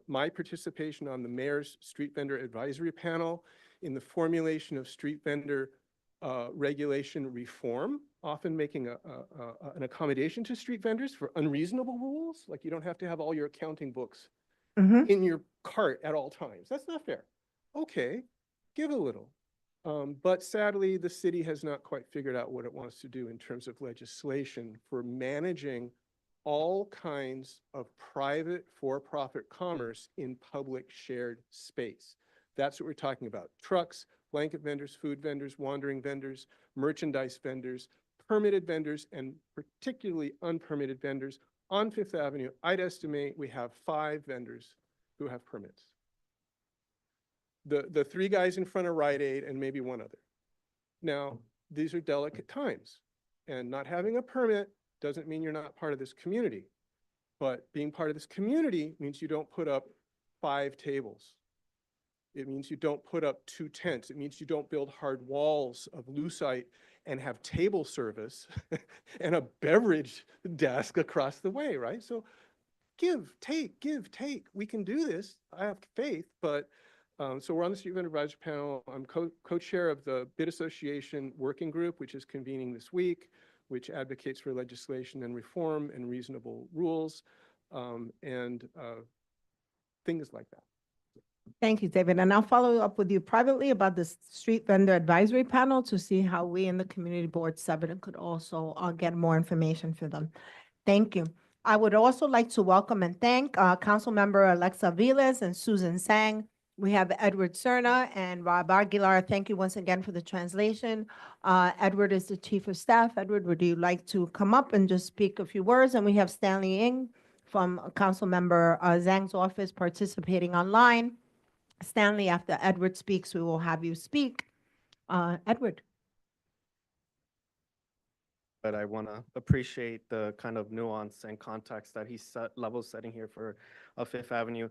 my participation on the Mayor's Street Vendor Advisory Panel in the formulation of street vendor regulation reform, often making an accommodation to street vendors for unreasonable rules. Like you don't have to have all your accounting books in your cart at all times. That's not fair. Okay, give a little. But sadly, the city has not quite figured out what it wants to do in terms of legislation for managing all kinds of private for-profit commerce in public shared space. That's what we're talking about. Trucks, blanket vendors, food vendors, wandering vendors, merchandise vendors, permitted vendors, and particularly unpermitted vendors. On Fifth Avenue, I'd estimate we have 5 vendors who have permits. The 3 guys in front of Rite Aid and maybe one other. Now, these are delicate times, and not having a permit doesn't mean you're not part of this community. But being part of this community means you don't put up 5 tables. It means you don't put up 2 tents. It means you don't build hard walls of lucite and have table service and a beverage desk across the way, right? So give, take. We can do this. I have faith, but so we're on the Street Vendor Advisory Panel. I'm co-chair of the Bid Association Working Group, which is convening this week. which advocates for legislation and reform and reasonable rules, and things like that. Thank you, David. And I'll follow up with you privately about the street vendor advisory panel to see how we in the Community Board 7 could also get more information for them. Thank you. I would also like to welcome and thank Councilmember Alexa Vilas and Susan Sang. We have Edward Cerna and Rob Aguilar. Thank you once again for the translation. Edward is the Chief of Staff. Edward, would you like to come up and just speak a few words? And we have Stanley Ng from Councilmember Zhang's office participating online. Stanley, after Edward speaks, we will have you speak. Edward. But I want to appreciate the kind of nuance and context that he's level setting here for Fifth Avenue.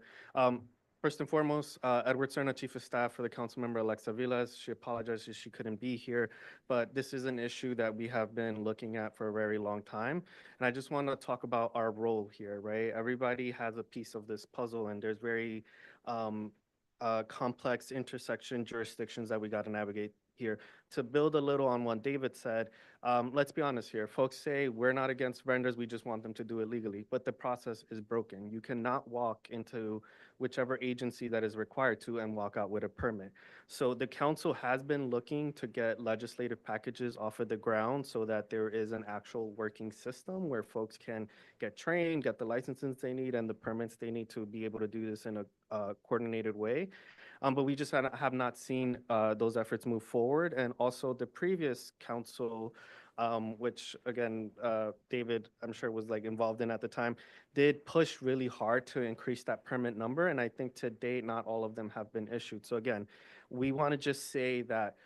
First and foremost, Edward Cerna, Chief of Staff for the Councilmember Alexa Vilas. She apologizes she couldn't be here, but this is an issue that we have been looking at for a very long time. And I just want to talk about our role here, right? Everybody has a piece of this puzzle, and there's very complex intersection jurisdictions that we got to navigate here. To build a little on what David said, let's be honest here. Folks say we're not against vendors, we just want them to do it legally, but the process is broken. You cannot walk into whichever agency that is required to and walk out with a permit. So the council has been looking to get legislative packages off of the ground so that there is an actual working system where folks can get trained, get the licenses they need and the permits they need to be able to do this in a coordinated way. But we just have not seen those efforts move forward. And also the previous council, which again, David, I'm sure was like involved in at the time, did push really hard to increase that permit number. And I think to date, not all of them have been issued. So again, we want to just say that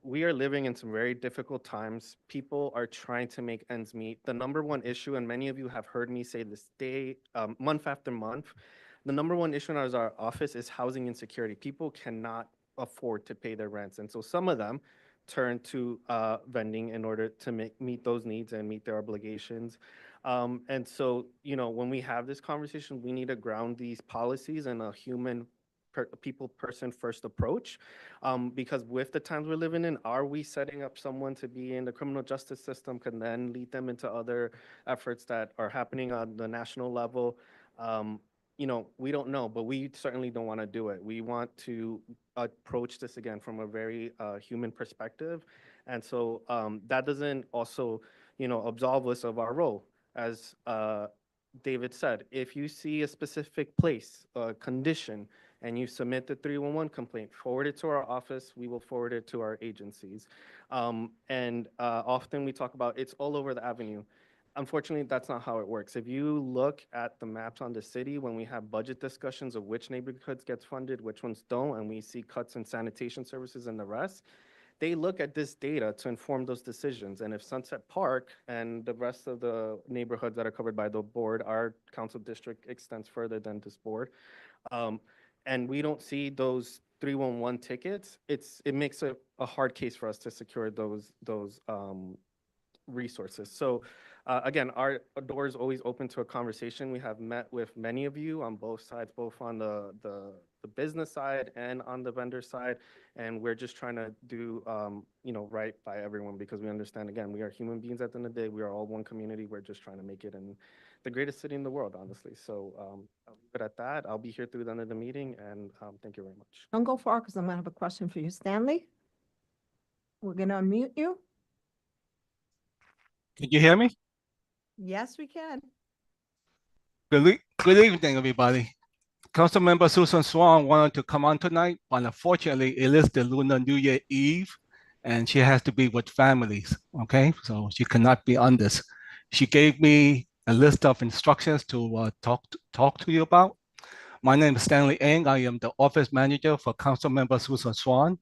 we are living in some very difficult times. People are trying to make ends meet. The number one issue, and many of you have heard me say this month after month, the number one issue in our office is housing insecurity. People cannot afford to pay their rents. And so some of them turn to vending in order to meet those needs and meet their obligations. And so, you know, when we have this conversation, we need to ground these policies in a human person first approach, because with the times we're living in, are we setting up someone to be in the criminal justice system can then lead them into other efforts that are happening on the national level? You know, we don't know, but we certainly don't want to do it. We want to approach this again from a very human perspective. And so that doesn't also, you know, absolve us of our role. As David said, if you see a specific place, a condition, and you submit the 311 complaint, forward it to our office, we will forward it to our agencies. And often we talk about it's all over the avenue. Unfortunately, that's not how it works. If you look at the maps on the city, when we have budget discussions of which neighborhoods gets funded, which ones don't, and we see cuts in sanitation services and the rest, they look at this data to inform those decisions. And if Sunset Park and the rest of the neighborhoods that are covered by the board, our council district extends further than this board, and we don't see those 311 tickets, it makes a hard case for us to secure those resources. So again, our door is always open to a conversation. We have met with many of you on both sides, both on the business side and on the vendor side. And we're just trying to do, you know, right by everyone, because we understand, again, we are human beings at the end of the day. We are all one community. We're just trying to make it in the greatest city in the world, honestly. So I'll leave it at that. I'll be here through the end of the meeting, and thank you very much. Don't go far because I'm going to have a question for you. Stanley? We're going to unmute you. Can you hear me? Yes, we can. Good evening, everybody. Councilmember Susan Swan wanted to come on tonight, but unfortunately, it is the Lunar New Year Eve, and she has to be with families, okay? So she cannot be on this. She gave me a list of instructions to talk to you about. My name is Stanley Ng. I am the office manager for Councilmember Susan Swan.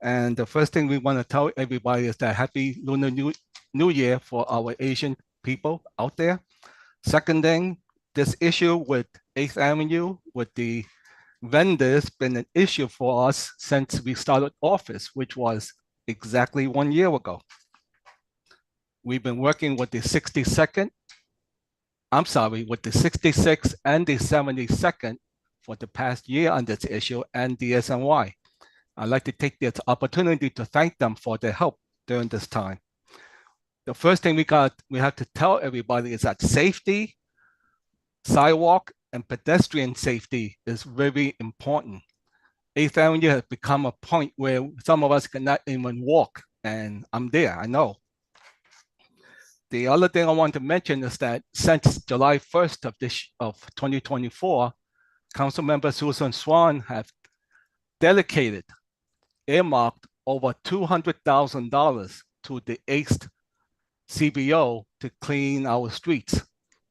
And the first thing we want to tell everybody is that Happy Lunar New Year for our Asian people out there. Second thing, this issue with 8th Avenue with the vendors been an issue for us since we started office, which was exactly 1 year ago. We've been working with the 62nd, with the 66th and the 72nd for the past year on this issue, and the SNY. I'd like to take this opportunity to thank them for their help during this time. the first thing we have to tell everybody is that safety, sidewalk, and pedestrian safety is very important. 8th Avenue has become a point where some of us cannot even walk, and I'm there, I know. The other thing I want to mention is that since July 1st of 2024, Councilmember Susan Swan have dedicated, earmarked over $200,000 to the 8th CBO to clean our streets.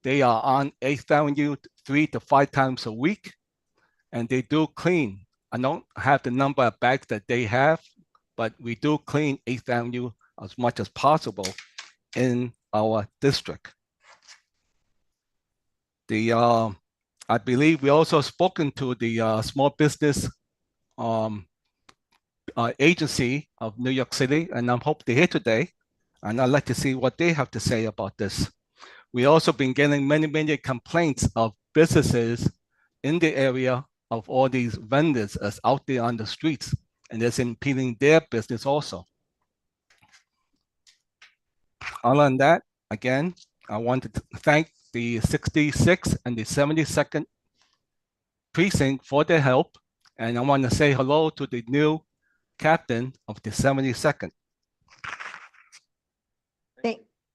They are on 8th Avenue 3 to 5 times a week, and they do clean. I don't have the number of bags that they have, but we do clean 8th Avenue as much as possible in our district. I believe we also spoken to the small business agency of New York City, and I'm hope they're here today. And I'd like to see what they have to say about this. We also been getting many complaints of businesses in the area of all these vendors that's out there on the streets, and it's impeding their business also. Other than that, again, I want to thank the 66th and the 72nd precinct for their help. And I want to say hello to the new captain of the 72nd.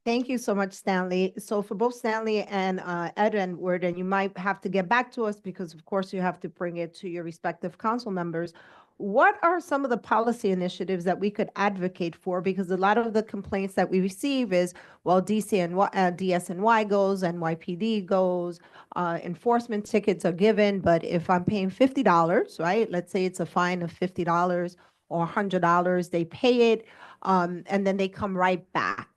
Thank you so much, Stanley. So for both Stanley and Ed and Worden, you might have to get back to us because of course you have to bring it to your respective council members. What are some of the policy initiatives that we could advocate for? Because a lot of the complaints that we receive is, well, DSNY goes, NYPD goes, enforcement tickets are given, but if I'm paying $50, right? Let's say it's a fine of $50 or $100, they pay it, and then they come right back.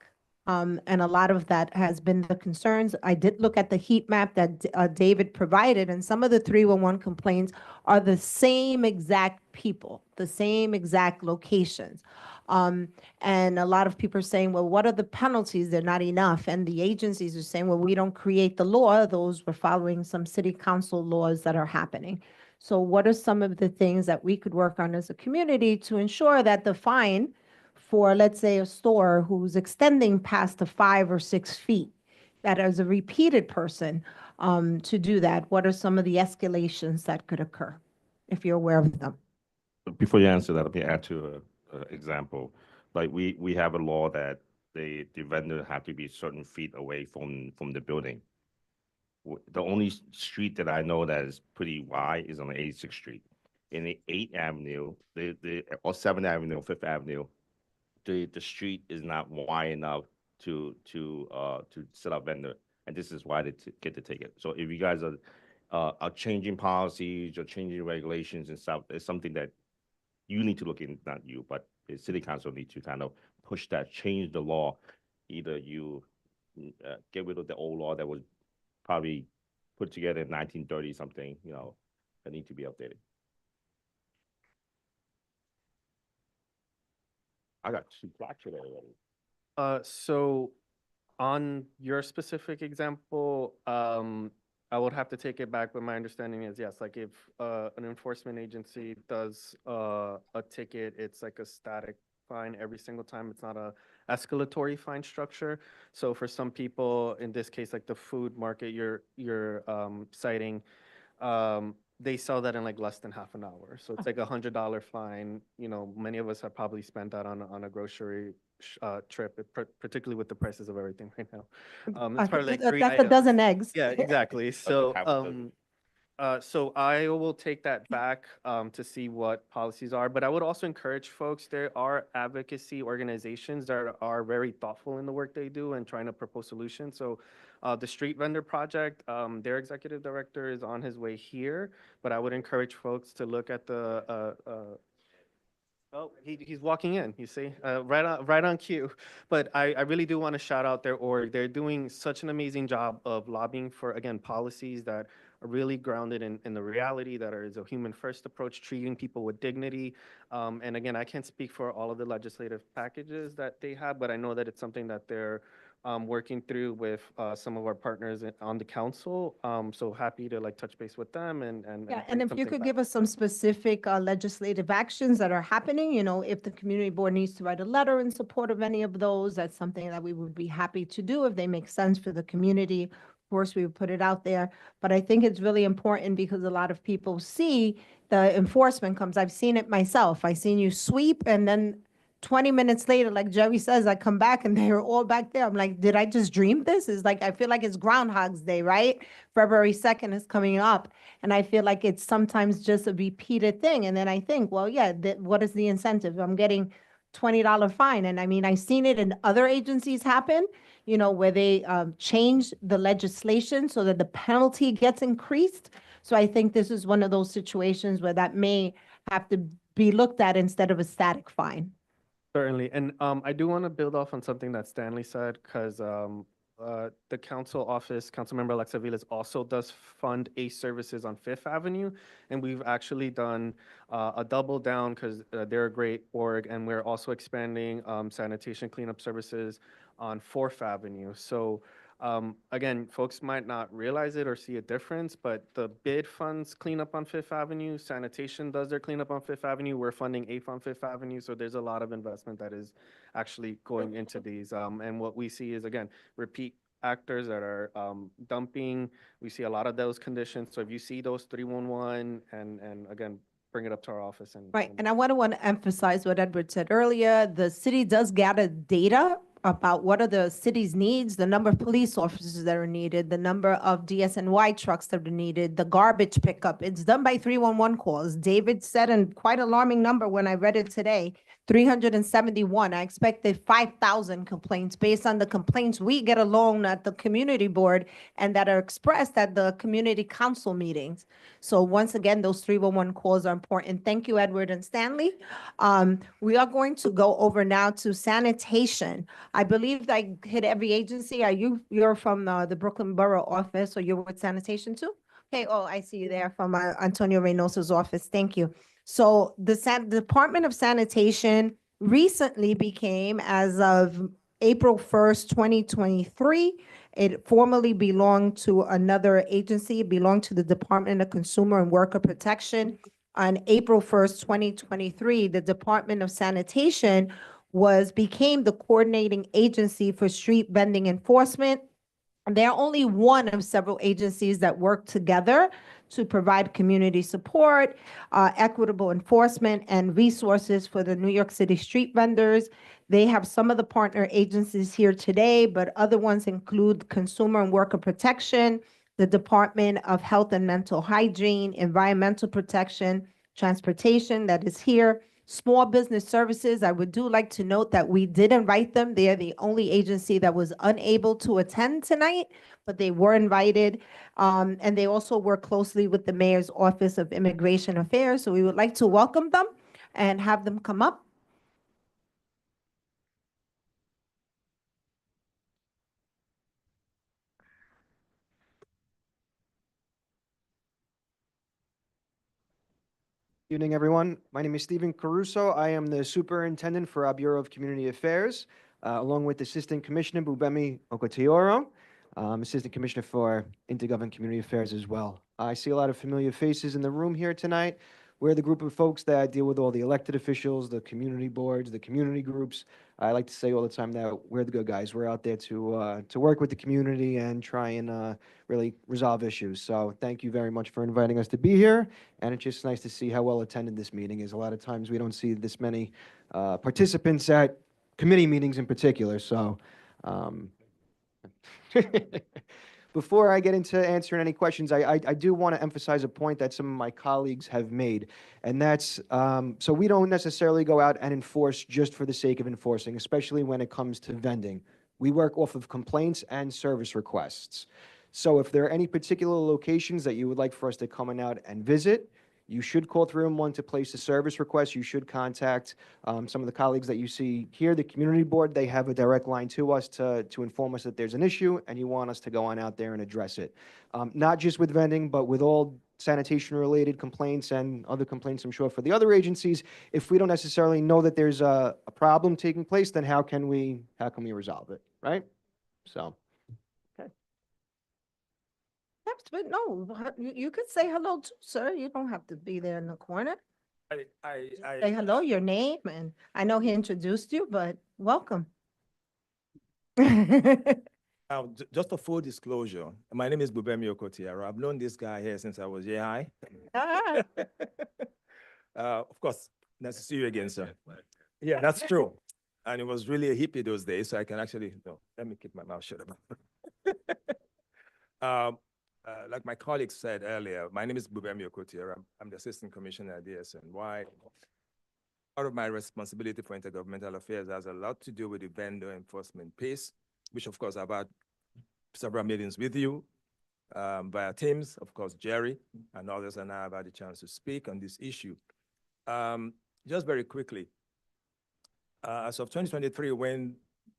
And a lot of that has been the concerns. I did look at the heat map that David provided, and some of the 311 complaints are the same exact people, the same exact locations. And a lot of people are saying, well, what are the penalties? They're not enough. And the agencies are saying, well, we don't create the law. Those were following some city council laws that are happening. So what are some of the things that we could work on as a community to ensure that the fine for, let's say, a store who's extending past the 5 or 6 feet, that as a repeated person to do that, what are some of the escalations that could occur, if you're aware of them? Before you answer that, let me add to an example. Like we have a law that the vendor have to be certain feet away from the building. The only street that I know that is pretty wide is on the 86th Street. In the 8th Avenue, or 7th Avenue, or 5th Avenue, the street is not wide enough to set up vendor, and this is why they get the ticket. So if you guys are changing policies or changing regulations and stuff, it's something that you need to look in, not you, but the city council need to kind of push that, change the law. Either you get rid of the old law that was probably put together in 1930 something, that need to be updated. I got 2 blocks today already. So on your specific example, I would have to take it back, but my understanding is yes, like if an enforcement agency does a ticket, it's like a static fine every single time. It's not a escalatory fine structure. So for some people, in this case, like the food market you're citing, they sell that in like less than half an hour. So it's like $100 fine. Many of us have probably spent that on a grocery trip, particularly with the prices of everything right now. It's probably like 3 That's a items. dozen eggs. Yeah, exactly. So, half a dozen. so I will take that back to see what policies are. But I would also encourage folks, there are advocacy organizations that are very thoughtful in the work they do and trying to propose solutions. So the Street Vendor Project, their executive director is on his way here, but I would encourage folks to look at the oh, he's walking in, you see, right on cue. But I really do want to shout out their org. They're doing such an amazing job of lobbying for, again, policies that are really grounded in the reality that is a human first approach, treating people with dignity. And again, I can't speak for all of the legislative packages that they have, but I know that it's something that they're working through with some of our partners on the council. So happy to like touch base with them and. Yeah, bring and if you something could back. give us some specific legislative actions that are happening, if the community board needs to write a letter in support of any of those, that's something that we would be happy to do if they make sense for the community. Of course, we would put it out there, but I think it's really important because a lot of people see the enforcement comes. I've seen it myself. I seen you sweep and then 20 minutes later, like Jerry says, I come back and they're all back there. I'm like, did I just dream this? It's like, I feel like it's Groundhog's Day, right? February 2nd is coming up. And I feel like it's sometimes just a repeated thing. And then I think, well, yeah, what is the incentive? I'm getting $20 fine. And I mean, I've seen it in other agencies happen, where they change the legislation so that the penalty gets increased. So I think this is one of those situations where that may have to be looked at instead of a static fine. Certainly, and I do want to build off on something that Stanley said, because the council office, Councilmember Alexa Vilas also does fund ACE services on Fifth Avenue, and we've actually done a double down because they're a great org, and we're also expanding sanitation cleanup services on Fourth Avenue. So again, folks might not realize it or see a difference, but the bid funds cleanup on Fifth Avenue, sanitation does their cleanup on Fifth Avenue, we're funding AFE on Fifth Avenue, so there's a lot of investment that is actually going into these. And what we see is, again, repeat actors that are dumping. We see a lot of those conditions. So if you see those 311 and again, bring it up to our office and. Right, and I want to emphasize what Edward said earlier. The city does gather data about what are the city's needs, the number of police officers that are needed, the number of DSNY trucks that are needed, the garbage pickup. It's done by 311 calls. David said, and quite alarming number when I read it today, 371. I expected 5,000 complaints based on the complaints we get along at the community board and that are expressed at the community council meetings. So once again, those 311 calls are important. Thank you, Edward and Stanley. We are going to go over now to sanitation. I believe I hit every agency. You're from the Brooklyn Borough office, or you're with sanitation too? Okay, oh, I see you there from Antonio Reynoso's office. Thank you. So the Department of Sanitation recently became, as of April 1st, 2023, it formerly belonged to another agency. It belonged to the Department of Consumer and Worker Protection. On April 1st, 2023, the Department of Sanitation became the coordinating agency for street vending enforcement. And they're only one of several agencies that work together to provide community support, equitable enforcement, and resources for the New York City street vendors. They have some of the partner agencies here today, but other ones include Consumer and Worker Protection, the Department of Health and Mental Hygiene, Environmental Protection, Transportation, that is here. Small Business Services, I would like to note that we did invite them. They are the only agency that was unable to attend tonight, but they were invited. And they also work closely with the Mayor's Office of Immigration Affairs. So we would like to welcome them and have them come up. Evening, everyone. My name is Stephen Caruso. I am the superintendent for our Bureau of Community Affairs, along with Assistant Commissioner Bubemi Okotioro, Assistant Commissioner for Intergovernmental Community Affairs as well. I see a lot of familiar faces in the room here tonight. We're the group of folks that deal with all the elected officials, the community boards, the community groups. I like to say all the time that we're the good guys. We're out there to work with the community and try and really resolve issues. So thank you very much for inviting us to be here. And it's just nice to see how well attended this meeting is. A lot of times we don't see this many participants at committee meetings in particular. So before I get into answering any questions, I do want to emphasize a point that some of my colleagues have made, and that's, so we don't necessarily go out and enforce just for the sake of enforcing, especially when it comes to vending. We work off of complaints and service requests. So if there are any particular locations that you would like for us to come out and visit, you should call 311 to place a service request. You should contact some of the colleagues that you see here, the community board. They have a direct line to us to inform us that there's an issue and you want us to go on out there and address it. Not just with vending, but with all sanitation-related complaints and other complaints, I'm sure, for the other agencies. If we don't necessarily know that there's a problem taking place, then how can we resolve it, right? So, Yes, but no, you could say hello too, sir. You don't have to be there in the corner. Say hello, your name, and I know he introduced you, but welcome. Just a full disclosure, my name is Bubemi Okotiero. I've known this guy here since I was year high. Ah. Of course, nice to see you again, sir. Yeah, that's true. And it was really a hippie those days, so I can actually, no, let me keep my mouth shut about it. Like my colleague said earlier, my name is Bubemi Okotiero. I'm the Assistant Commissioner at DSNY. Part of my responsibility for intergovernmental affairs has a lot to do with the vendor enforcement piece, which of course I've had several meetings with you via Teams, of course, Jerry and others, and I have had a chance to speak on this issue. Just very quickly, as of 2023, when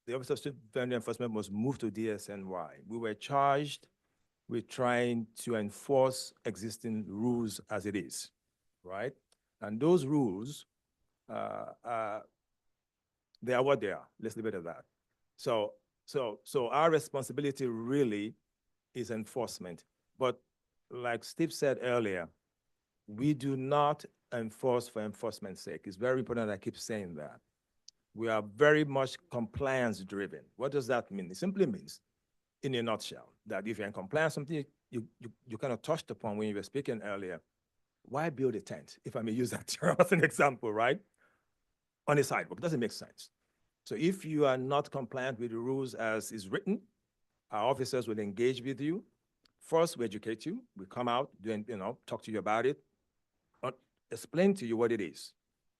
the Office of State Vendor Enforcement was moved to DSNY, we were charged with trying to enforce existing rules as it is, right? And those rules, they are what they are. Let's leave it at that. So our responsibility really is enforcement. But like Steve said earlier, we do not enforce for enforcement's sake. It's very important I keep saying that. We are very much compliance driven. What does that mean? It simply means, in a nutshell, that if you're in compliance, something you kind of touched upon when you were speaking earlier, why build a tent, if I may use that term as an example, right? On a sidewalk, it doesn't make sense. So if you are not compliant with the rules as is written, our officers will engage with you. First, we educate you. We come out, talk to you about it, explain to you what it is.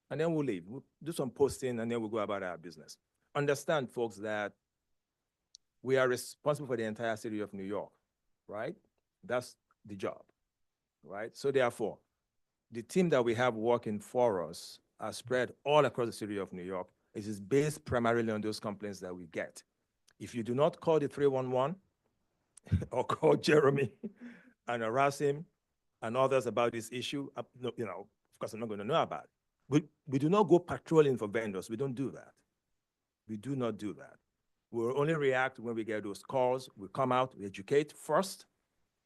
And then we'll leave. We'll do some posting, and then we'll go about our business. Understand, folks, that we are responsible for the entire city of New York, right? That's the job, right? So therefore, the team that we have working for us are spread all across the city of New York. It is based primarily on those complaints that we get. If you do not call the 311 or call Jeremy and harass him and others about this issue, of course, I'm not going to know about it. We do not go patrolling for vendors. We don't do that. We do not do that. We'll only react when we get those calls. We come out, we educate first,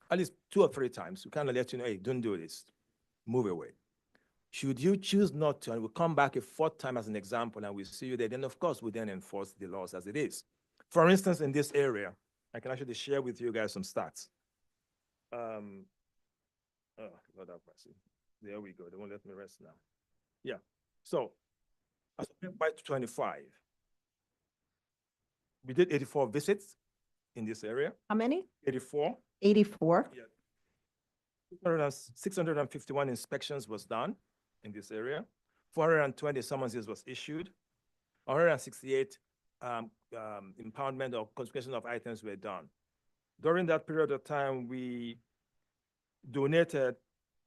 at least 2 or 3 times. We kind of let you know, hey, don't do this. Move away. Should you choose not to, and we'll come back a 4th time as an example, and we see you there, then of course we then enforce the laws as it is. For instance, in this area, I can actually share with you guys some stats. Oh, Lord have mercy. There we go. They won't let me rest now. Yeah. So, as of by 25, we did 84 visits in this area. How many? 84. 84. Yeah. 651 inspections was done in this area. 420 summonses was issued. 168 impoundment or confiscation of items were done. During that period of time, we donated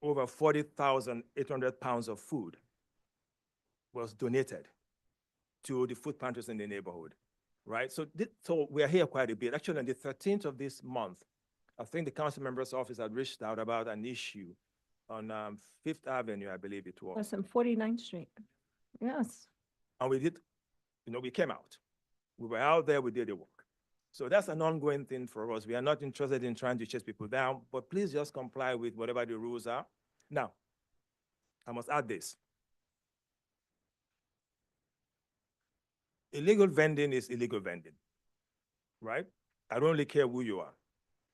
over 40,800 pounds of food was donated to the food pantries in the neighborhood, right? So we're here quite a bit. Actually, on the 13th of this month, I think the council member's office had reached out about an issue on 5th Avenue, I believe it was. That's on 49th Street. Yes. And we did, we came out. We were out there, we did the work. So that's an ongoing thing for us. We are not interested in trying to chase people down, but please just comply with whatever the rules are. Now, I must add this. Illegal vending is illegal vending, right? I don't really care who you are.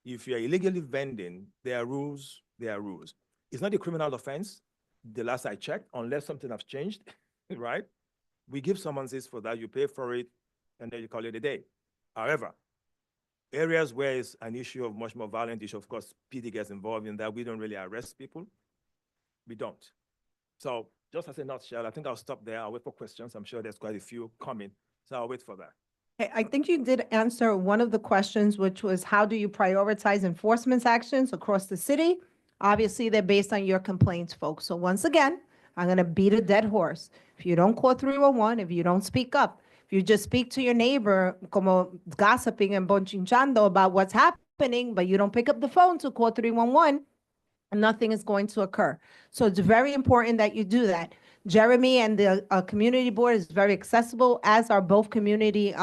If you're illegally vending, there are rules, there are rules. It's not a criminal offense, the last I checked, unless something has changed, right? We give summonses for that, you pay for it, and then you call it a day. However, areas where it's an issue of much more violent issue, of course, PD gets involved in that. We don't really arrest people. We don't. So just as a nutshell, I think I'll stop there. I'll wait for questions. I'm sure there's quite a few coming, so I'll wait for that. Okay, I think you did answer one of the questions, which was how do you prioritize enforcement actions across the city? Obviously, they're based on your complaints, folks. So once again, I'm going to beat a dead horse. If you don't call 311, if you don't speak up, if you just speak to your neighbor, como gossiping and bonchinchando about what's happening, but you don't pick up the phone to call 311, nothing is going to occur. So it's very important that you do that. Jeremy and the community board is very accessible, as are both community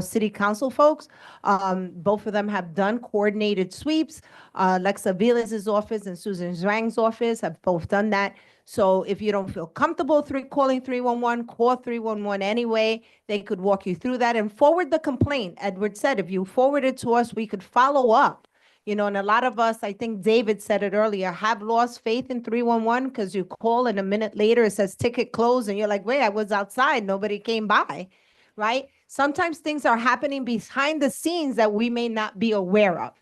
city council folks. Both of them have done coordinated sweeps. Lexa Vilas's office and Susan Zhang's office have both done that. So if you don't feel comfortable calling 311, call 311 anyway. They could walk you through that and forward the complaint. Edward said, if you forward it to us, we could follow up. You know, and a lot of us, I think David said it earlier, have lost faith in 311 because you call and a minute later it says ticket closed and you're like, wait, I was outside, nobody came by, right? Sometimes things are happening behind the scenes that we may not be aware of.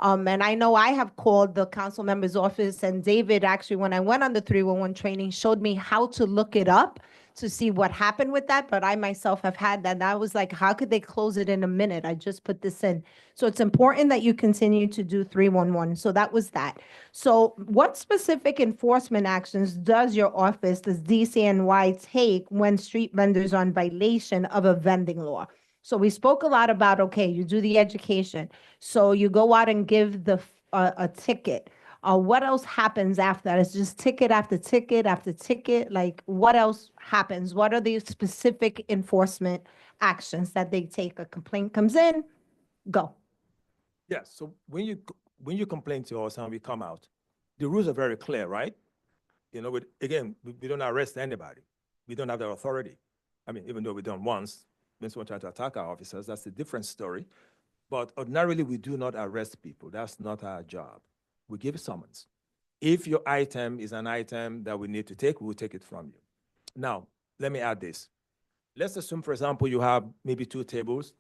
And I know I have called the council member's office, and David actually, when I went on the 311 training, showed me how to look it up to see what happened with that. But I myself have had that. And I was like, how could they close it in a minute? I just put this in. So it's important that you continue to do 311. So that was that. So what specific enforcement actions does your office, does DCNY take when street vendors are in violation of a vending law? So we spoke a lot about, okay, you do the education. So you go out and give a ticket. What else happens after that? It's just ticket after ticket after ticket. Like, what else happens? What are the specific enforcement actions that they take? A complaint comes in, go. Yes, so when you complain to us and we come out, the rules are very clear, right? You know, we don't arrest anybody. We don't have the authority. I mean, even though we done once, when someone tried to attack our officers, that's a different story. But ordinarily, we do not arrest people. That's not our job. We give summons. If your item is an item that we need to take, we'll take it from you. Now, let me add this. Let's assume, for example, you have maybe 2 tables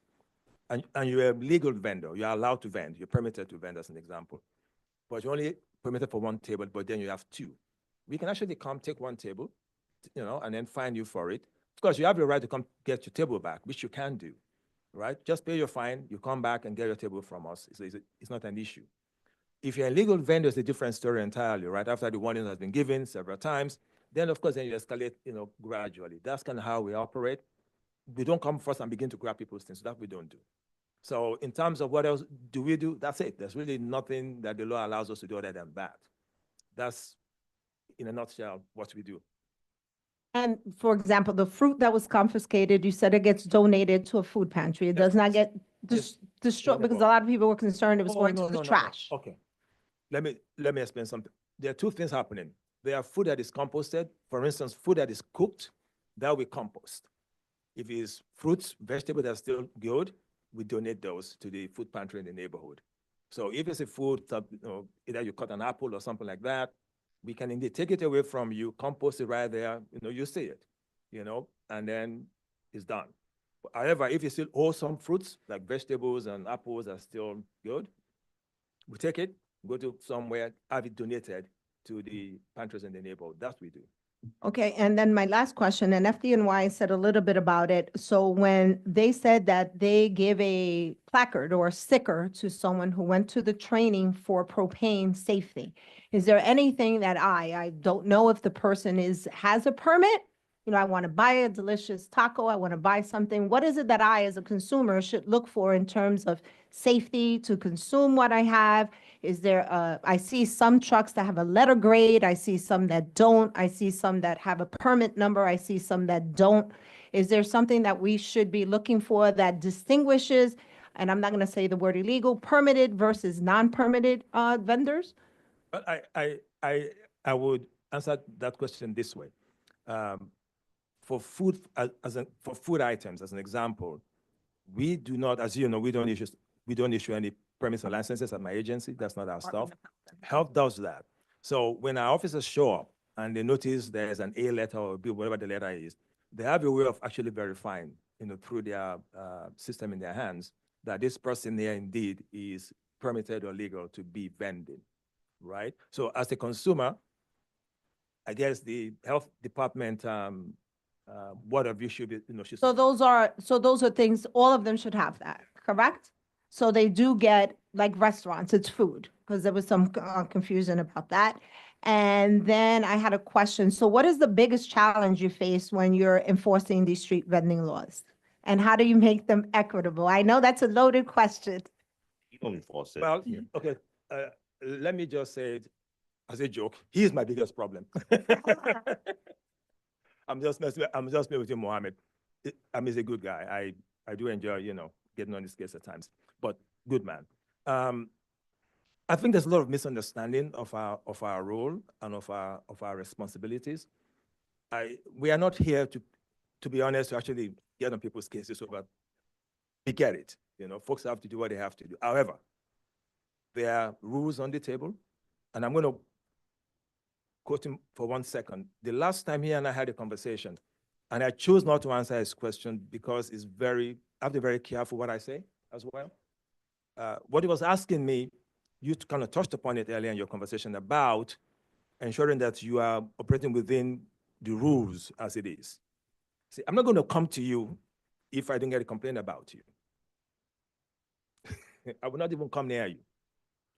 and you're a legal vendor. You're allowed to vend. You're permitted to vend, as an example. But you're only permitted for 1 table, but then you have 2. We can actually come take 1 table, you know, and then fine you for it. Of course, you have the right to come get your table back, which you can do, right? Just pay your fine, you come back and get your table from us. It's not an issue. If you're a legal vendor, it's a different story entirely, right? After the warning has been given several times, then of course, then you escalate, you know, gradually. That's kind of how we operate. We don't come first and begin to grab people's things. That we don't do. So in terms of what else do we do, that's it. There's really nothing that the law allows us to do other than that. That's, in a nutshell, what we do. And for example, the fruit that was confiscated, you said it gets donated to a food pantry. It does not get destroyed, because a lot of people were concerned it was going to the trash. Okay. Let me explain something. There are 2 things happening. There are food that is composted. For instance, food that is cooked, that we compost. If it's fruits, vegetables that are still good, we donate those to the food pantry in the neighborhood. So if it's a food that, you know, either you cut an apple or something like that, we can indeed take it away from you, compost it right there, you know, you see it, you know, and then it's done. However, if you still hold some fruits, like vegetables and apples are still good, we take it, go to somewhere, have it donated to the pantries in the neighborhood. That's what we do. Okay, and then my last question, and FDNY said a little bit about it. So when they said that they give a placard or a sticker to someone who went to the training for propane safety, is there anything that I don't know if the person has a permit? You know, I want to buy a delicious taco, I want to buy something. What is it that I, as a consumer, should look for in terms of safety to consume what I have? Is there, I see some trucks that have a letter grade, I see some that don't, I see some that have a permit number, I see some that don't. Is there something that we should be looking for that distinguishes, and I'm not going to say the word illegal, permitted versus non-permitted vendors? But I would answer that question this way. For food, for food items, as an example, we do not, as you know, we don't issue any permits or licenses at my agency. That's not our stuff. Health does that. So when our officers show up and they notice there's an A letter or B, whatever the letter is, they have a way of actually verifying, you know, through their system in their hands, that this person there indeed is permitted or legal to be vending, right? So as a consumer, I guess the health department, what of you should be, you know, should. So those are things, all of them should have that, correct? So they do get, like restaurants, it's food, because there was some confusion about that. And then I had a question. So what is the biggest challenge you face when you're enforcing these street vending laws? And how do you make them equitable? I know that's a loaded question. You don't enforce it. Well, okay, let me just say it as a joke. He is my biggest problem. I'm just messing with you, Mohammed. He's a good guy. I do enjoy, getting on his case at times, but good man. I think there's a lot of misunderstanding of our role and of our responsibilities. We are not here to be honest, to actually get on people's cases over. We get it. Folks have to do what they have to do. However, there are rules on the table, and I'm going to quote him for 1 second. The last time he and I had a conversation, and I chose not to answer his question because I have to be very careful what I say as well. What he was asking me, you kind of touched upon it earlier in your conversation about ensuring that you are operating within the rules as it is. See, I'm not going to come to you if I didn't get a complaint about you. I will not even come near you.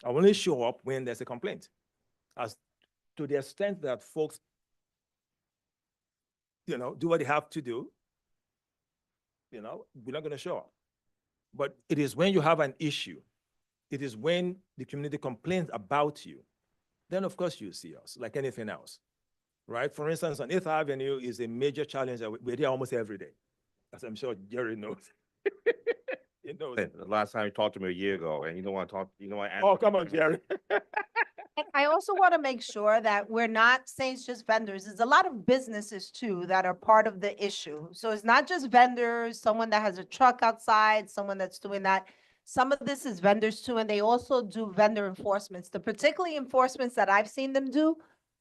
I will only show up when there's a complaint. As to the extent that folks, do what they have to do, we're not going to show up. But it is when you have an issue, it is when the community complains about you, then of course you see us, like anything else, right? For instance, on 8th Avenue is a major challenge that we're there almost every day, as I'm sure Jerry knows. He knows. The last time you talked to me a year ago, and you don't want to talk, Oh, come on, Jerry. And I also want to make sure that we're not saying it's just vendors. There's a lot of businesses too that are part of the issue. So it's not just vendors, someone that has a truck outside, someone that's doing that. Some of this is vendors too, and they also do vendor enforcements. The particularly enforcements that I've seen them do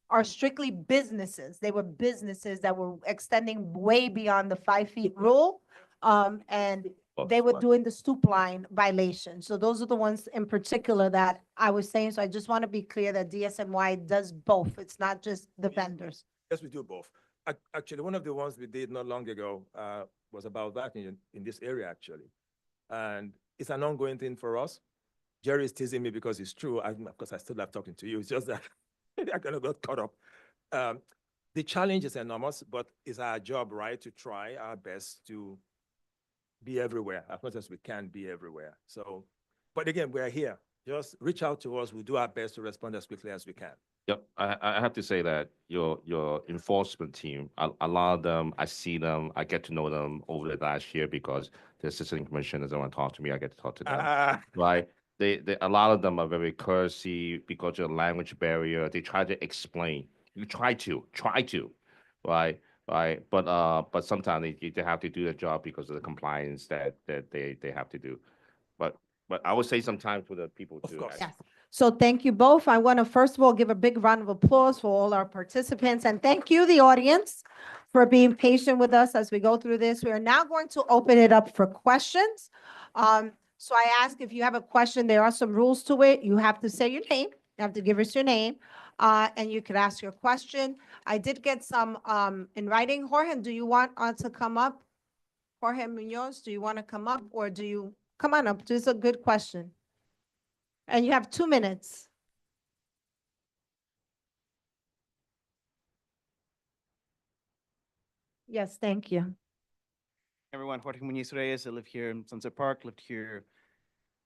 are strictly businesses. They were businesses that were extending way beyond the 5 feet rule. And they were doing the stoop line violation. So those are the ones in particular that I was saying. So I just want to be clear that DSNY does both. It's not just the vendors. Yes, we do both. Actually, one of the ones we did not long ago was about that in this area, actually. And it's an ongoing thing for us. Jerry is teasing me because it's true. Of course, I still love talking to you. It's just that I kind of got caught up. The challenge is enormous, but it's our job, right, to try our best to be everywhere, as much as we can be everywhere. So, but again, we're here. Just reach out to us. We'll do our best to respond as quickly as we can. Yep, I have to say that your enforcement team, a lot of them, I see them, I get to know them over the last year because the assistant commissioners don't want to talk to me, I get to talk to them, right? A lot of them are very courtesy because of the language barrier. They try to explain. You try to, right? Right, but sometimes they have to do their job because of the compliance that they have to do. But I would say sometimes for the people too. Of course. Yes. So thank you both. I want to first of all give a big round of applause for all our participants, and thank you, the audience, for being patient with us as we go through this. We are now going to open it up for questions. So I ask, if you have a question, there are some rules to it. You have to say your name. You have to give us your name, and you can ask your question. I did get some in writing. Jorge, do you want to come up? Jorge Munoz, do you want to come up, or do you come on up? This is a good question. And you have 2 minutes. Yes, thank you. Everyone, Jorge Muñiz Reyes. I live here in Sunset Park, lived here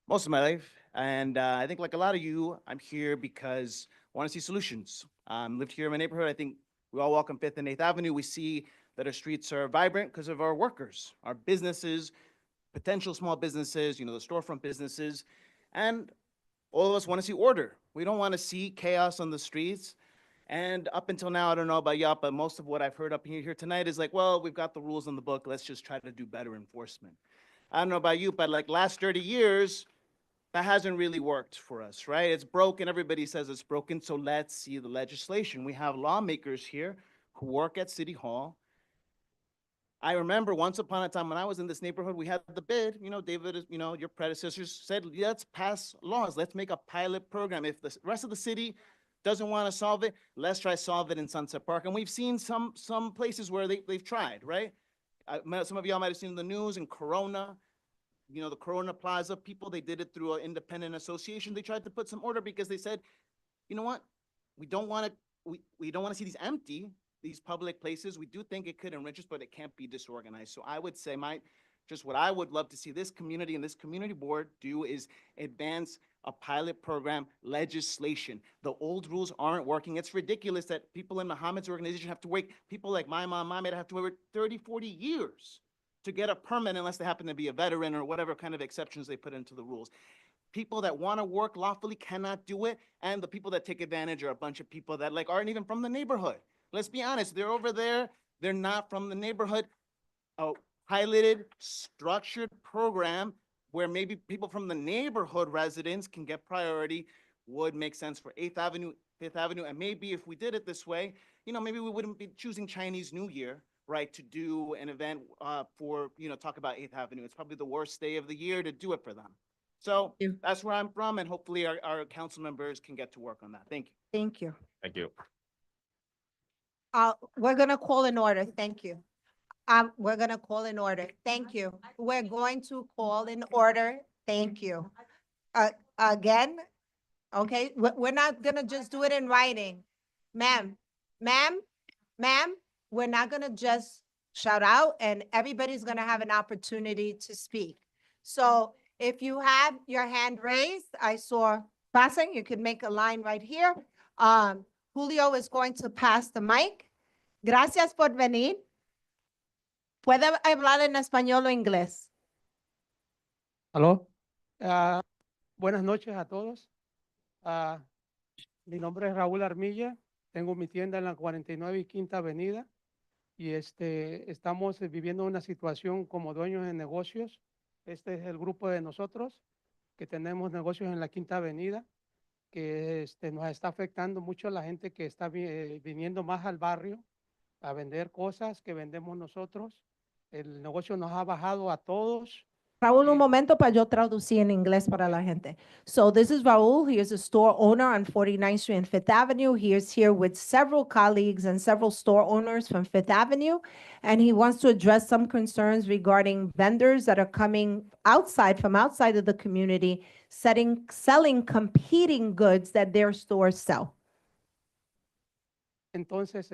most of my life. And I think like a lot of you, I'm here because I want to see solutions. Lived here in my neighborhood. I think we all walk on 5th and 8th Avenue. We see that our streets are vibrant because of our workers, our businesses, potential small businesses, the storefront businesses. And all of us want to see order. We don't want to see chaos on the streets. And up until now, I don't know about y'all, but most of what I've heard up here tonight is like, well, we've got the rules on the book. Let's just try to do better enforcement. I don't know about you, but like last 30 years, that hasn't really worked for us, right? It's broken. Everybody says it's broken. So let's see the legislation. We have lawmakers here who work at City Hall. I remember once upon a time when I was in this neighborhood, we had the bid, David, your predecessors said, let's pass laws. Let's make a pilot program. If the rest of the city doesn't want to solve it, let's try solve it in Sunset Park. And we've seen some places where they've tried, right? Some of y'all might have seen the news in Corona, the Corona Plaza people, they did it through an independent association. They tried to put some order because they said, you know what? We don't want to see these empty, these public places. We do think it could enrich us, but it can't be disorganized. So I would say just what I would love to see this community and this community board do is advance a pilot program legislation. The old rules aren't working. It's ridiculous that people in Muhammad's organization have to wait, people like my mom, Mohammed, have to wait 30, 40 years to get a permit unless they happen to be a veteran or whatever kind of exceptions they put into the rules. People that want to work lawfully cannot do it, and the people that take advantage are a bunch of people that like aren't even from the neighborhood. Let's be honest, they're over there, they're not from the neighborhood. A piloted, structured program where maybe people from the neighborhood residents can get priority would make sense for 8th Avenue, 5th Avenue, and maybe if we did it this way, you know, maybe we wouldn't be choosing Chinese New Year, right, to do an event for, you know, talk about 8th Avenue. It's probably the worst day of the year to do it for them. So that's where I'm from, and hopefully our council members can get to work on that. Thank you. Thank you. Thank you. We're gonna call in order. Thank you. We're gonna call in order. Thank you. We're going to call in order. Thank you. Again, okay, we're not gonna just do it in writing. Ma'am, we're not gonna just shout out and everybody's gonna have an opportunity to speak. So if you have your hand raised, I saw passing, you could make a line right here. Julio is going to pass the mic. Gracias por venir. ¿Puede hablar en español o inglés? Aló. Buenas noches a todos. Mi nombre es Raúl Armilla. Tengo mi tienda en la 49 y Quinta Avenida. Y estamos viviendo una situación como dueños de negocios. Este es el grupo de nosotros que tenemos negocios en la Quinta Avenida, que nos está afectando mucho a la gente que está viniendo más al barrio a vender cosas que vendemos nosotros. El negocio nos ha bajado a todos. Raúl, un momento para yo traducir en inglés para la gente. So this is Raúl. He is a store owner on 49th Street and 5th Avenue. He is here with several colleagues and several store owners from 5th Avenue. And he wants to address some concerns regarding vendors that are coming from outside of the community, selling competing goods that their stores sell. Entonces,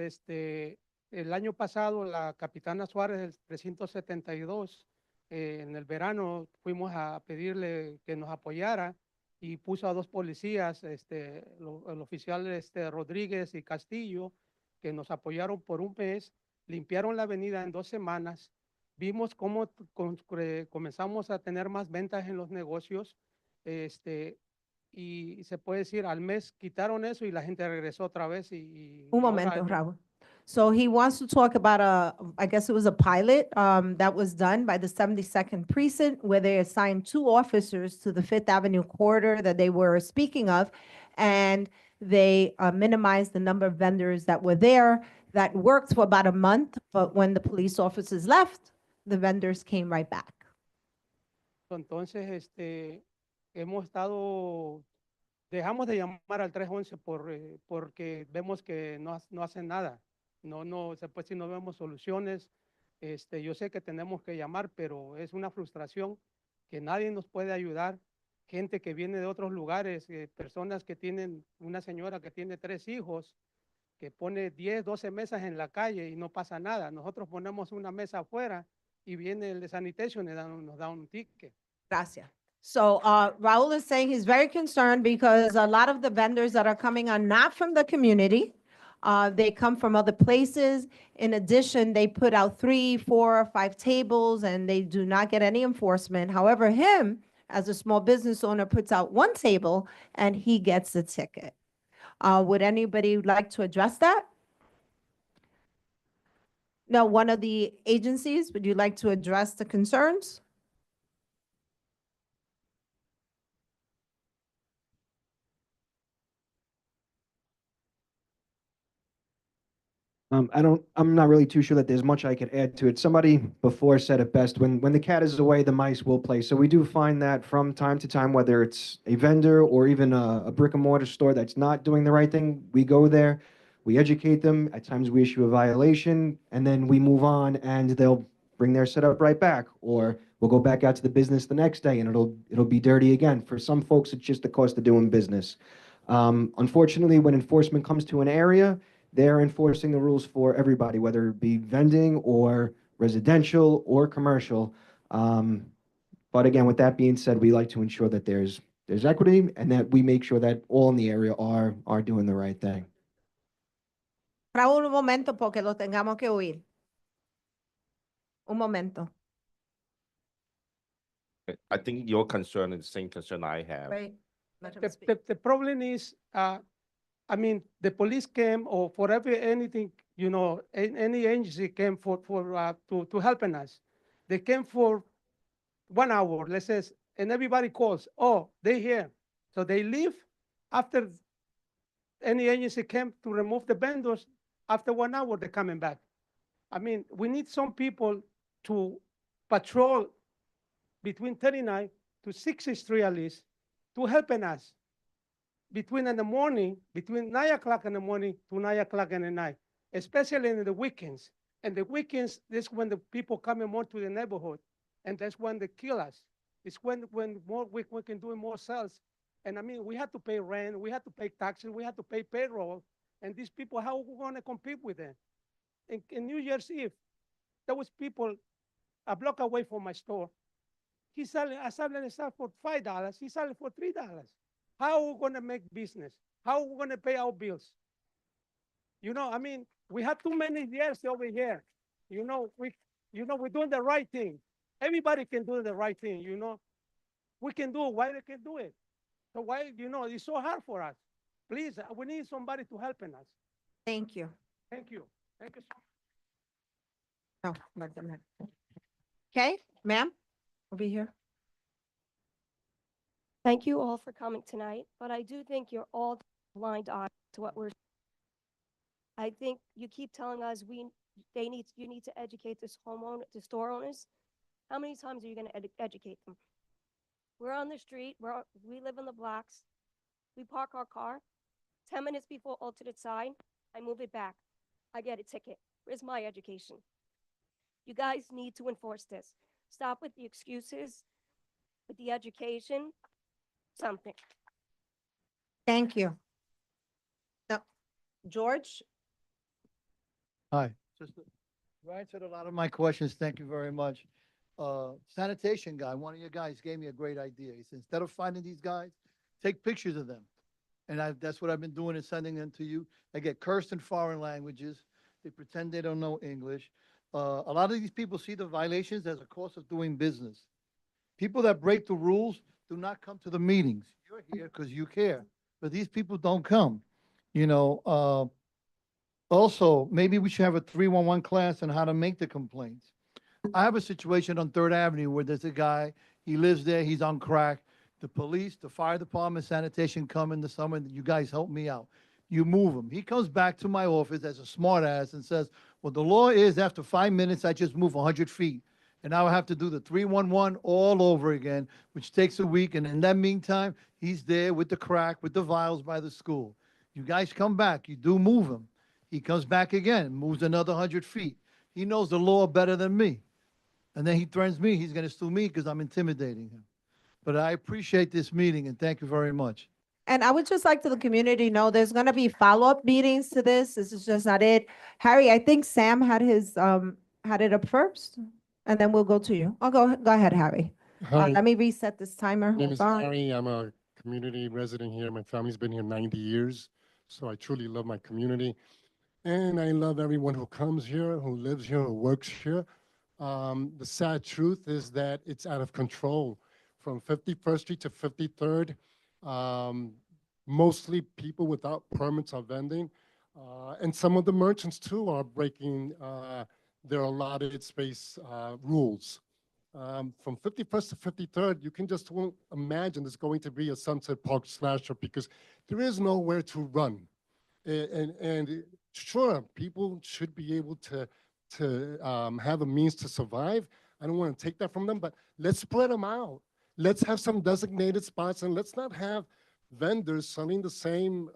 el año pasado, la Capitana Suárez del 372, en el verano fuimos a pedirle que nos apoyara y puso a 2 policías, el oficial Rodríguez y Castillo, que nos apoyaron por un mes, limpiaron la avenida en 2 semanas. Vimos cómo comenzamos a tener más ventas en los negocios, y se puede decir, al mes quitaron eso y la gente regresó otra vez. Un momento, Raúl. So he wants to talk about I guess it was a pilot that was done by the 72nd Precinct where they assigned 2 officers to the 5th Avenue corridor that they were speaking of, and they minimized the number of vendors that were there. That worked for about a month, but when the police officers left, the vendors came right back. Entonces, dejamos de llamar al 311 porque vemos que no hacen nada. No se puede decir, no vemos soluciones. Yo sé que tenemos que llamar, pero es una frustración que nadie nos puede ayudar. Gente que viene de otros lugares, personas que tienen, una señora que tiene 3 hijos, que pone 10, 12 mesas en la calle y no pasa nada. Nosotros ponemos una mesa afuera y viene el de sanitation y nos da un ticket. Gracias. So Raúl is saying he's very concerned because a lot of the vendors that are coming are not from the community. They come from other places. In addition, they put out 3, 4, 5 tables and they do not get any enforcement. However, him, as a small business owner, puts out 1 table and he gets a ticket. Would anybody like to address that? No, one of the agencies, would you like to address the concerns? I'm not really too sure that there's much I could add to it. Somebody before said it best, when the cat is away, the mice will play. So we do find that from time to time, whether it's a vendor or even a brick and mortar store that's not doing the right thing, we go there, we educate them. At times we issue a violation and then we move on and they'll bring their setup right back, or we'll go back out to the business the next day and it'll be dirty again. For some folks, it's just the cost of doing business. Unfortunately, when enforcement comes to an area, they're enforcing the rules for everybody, whether it be vending or residential or commercial. But again, with that being said, we like to ensure that there's there's equity and that we make sure that all in the area are doing the right thing. Raúl, un momento porque lo tengamos que oír. Un momento. I think your concern is the same concern I have. Right. Let him The, speak. the problem is, I mean, the police came or for anything, you know, any agency came to helping us. They came for 1 hour, let's say, and everybody calls, oh, they here. So they leave after any agency came to remove the vendors. After 1 hour, they're coming back. I mean, we need some people to patrol between 39 to 60th Street at least to helping us between 9 o'clock in the morning to 9 o'clock in the night, especially in the weekends. And the weekends, this when the people coming more to the neighborhood, and that's when they kill us. It's when more we can do more sales. And I mean, we have to pay rent, we have to pay taxes, we have to pay payroll. And these people, how are we going to compete with them? In New Year's Eve, there was people a block away from my store. I selling stuff for $5, he's selling for $3. How are we going to make business? How are we going to pay our bills? You know, I mean, we have too many years over here. You know, we're doing the right thing. Everybody can do the right thing, you know. We can do it. Why they can do it? So why, you know, it's so hard for us. Please, we need somebody to help us. Thank you. Thank you. Thank you so much. No, let them have. Okay, ma'am, over here. Thank you all for coming tonight, but I do think you're all blind eye to what we're. I think you keep telling us you need to educate the store owners. How many times are you going to educate them? We're on the street, we live in the blocks. We park our car. 10 minutes before alternate sign, I move it back. I get a ticket. Where's my education? You guys need to enforce this. Stop with the excuses, with the education, something. Thank you. Now, George? Hi, you answered a lot of my questions. Thank you very much. Sanitation guy, one of your guys gave me a great idea. He said, instead of finding these guys, take pictures of them. And that's what I've been doing and sending them to you. They get cursed in foreign languages. They pretend they don't know English. A lot of these people see the violations as a cost of doing business. People that break the rules do not come to the meetings. You're here because you care, but these people don't come. You know, also, maybe we should have a 311 class on how to make the complaints. I have a situation on 3rd Avenue where there's a guy, he lives there, he's on crack. The police, the fire department, sanitation come in the summer, and you guys help me out. You move him. He comes back to my office as a smart ass and says, well, the law is after 5 minutes, I just move 100 feet. And now I have to do the 311 all over again, which takes a week. And in that meantime, he's there with the crack, with the vials by the school. You guys come back, you do move him. He comes back again, moves another 100 feet. He knows the law better than me. And then he threatens me, he's going to sue me because I'm intimidating him. But I appreciate this meeting and thank you very much. And I would just like to the community know there's going to be follow-up meetings to this. This is just not it. Harry, I think Sam had had it up first, and then we'll go to you. Oh, go ahead, Harry. Hi, Let me reset this timer. my name is Hold on. Harry. I'm a community resident here. My family's been here 90 years, so I truly love my community. And I love everyone who comes here, who lives here, who works here. The sad truth is that it's out of control. From 51st Street to 53rd, mostly people without permits are vending. And some of the merchants too are breaking their allotted space rules. From 51st to 53rd, you can just imagine there's going to be a Sunset Park slasher because there is nowhere to run. And sure, people should be able to have a means to survive. I don't want to take that from them, but let's spread them out. Let's have some designated spots and let's not have vendors selling the same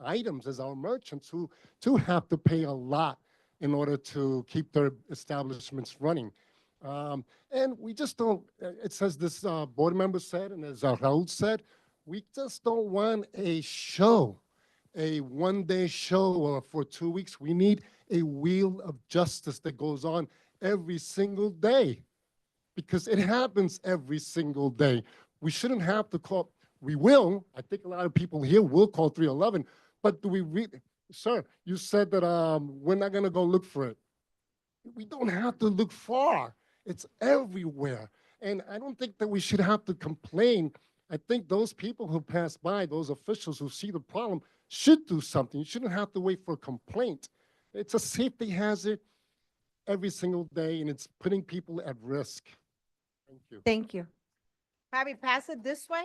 items as our merchants who have to pay a lot in order to keep their establishments running. And we just don't, it says this board member said, and as Raul said, we just don't want a show, a one-day show or for 2 weeks. We need a wheel of justice that goes on every single day because it happens every single day. We shouldn't have to We will, I think a lot of people here will call 311, but do we really, sir, you said that we're not gonna go look for it. We don't have to look far. It's everywhere. And I don't think that we should have to complain. I think those people who pass by, those officials who see the problem, should do something. You shouldn't have to wait for a complaint. It's a safety hazard every single day, and it's putting people at risk. Thank you. Thank you. Javi, pass it this way.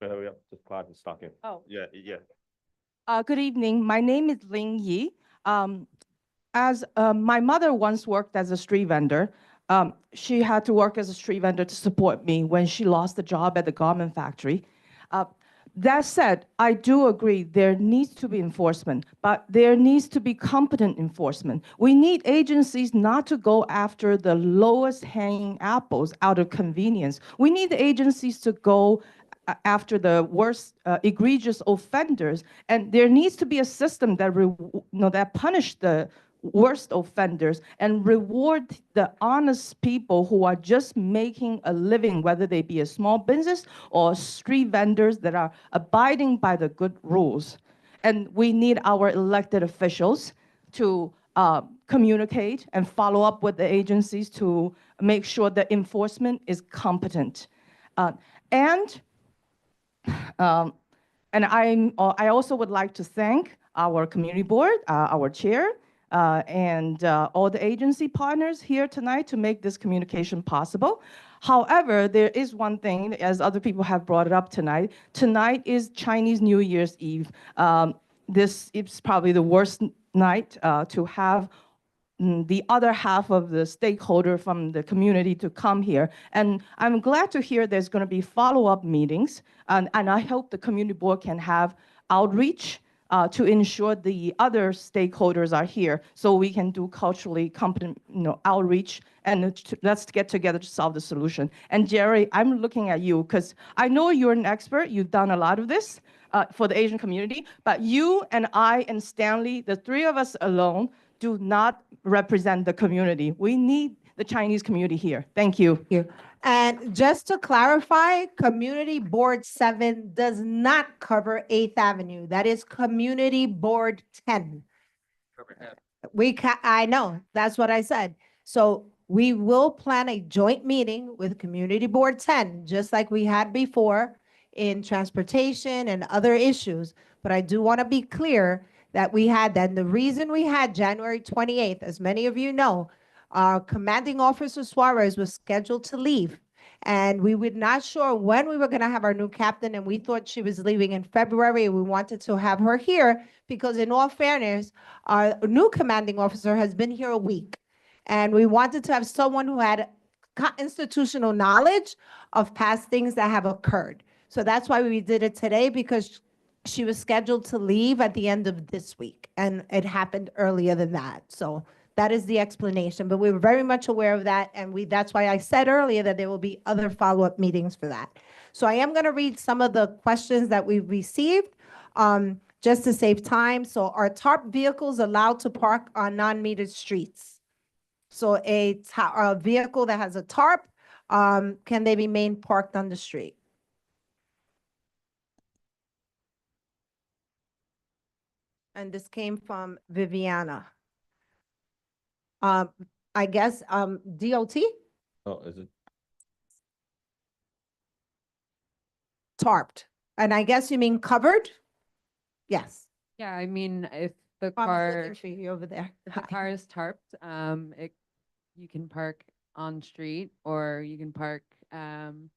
Hurry up, just clock is talking. Oh. Yeah, yeah. Good evening. My name is Ling Yi. As my mother once worked as a street vendor, she had to work as a street vendor to support me when she lost the job at the garment factory. That said, I do agree there needs to be enforcement, but there needs to be competent enforcement. We need agencies not to go after the lowest hanging apples out of convenience. We need the agencies to go after the worst egregious offenders, and there needs to be a system that that punish the worst offenders and reward the honest people who are just making a living, whether they be a small business or street vendors that are abiding by the good rules. And we need our elected officials to communicate and follow up with the agencies to make sure that enforcement is competent. I also would like to thank our community board, our chair, and all the agency partners here tonight to make this communication possible. However, there is one thing, as other people have brought it up tonight. Tonight is Chinese New Year's Eve. This is probably the worst night to have the other half of the stakeholder from the community to come here. And I'm glad to hear there's going to be follow-up meetings. And I hope the community board can have outreach to ensure the other stakeholders are here so we can do culturally competent outreach and let's get together to solve the solution. And Jerry, I'm looking at you because I know you're an expert. You've done a lot of this for the Asian community, but you and I and Stanley, the three of us alone, do not represent the community. We need the Chinese community here. Thank you. And just to clarify, Community Board 7 does not cover 8th Avenue. That is Community Board 10. I know, that's what I said. So we will plan a joint meeting with Community Board 10, just like we had before in transportation and other issues. But I do want to be clear that we had that. And the reason we had January 28th, as many of you know, our commanding officer Suarez was scheduled to leave. And we were not sure when we were going to have our new captain. And we thought she was leaving in February. We wanted to have her here because in all fairness, our new commanding officer has been here a week. And we wanted to have someone who had institutional knowledge of past things that have occurred. So that's why we did it today, because she was scheduled to leave at the end of this week, and it happened earlier than that. So that is the explanation, but we were very much aware of that, and that's why I said earlier that there will be other follow-up meetings for that. So I am going to read some of the questions that we've received, just to save time. So are TARP vehicles allowed to park on non-metered streets? So a vehicle that has a TARP, can they remain parked on the street? And this came from Viviana. I guess, DOT, Oh, is it? tarped. And I guess you mean covered? Yes. Yeah, I mean, if the I'm car, looking for you over there. if the car is tarped, you can park on street or you can park on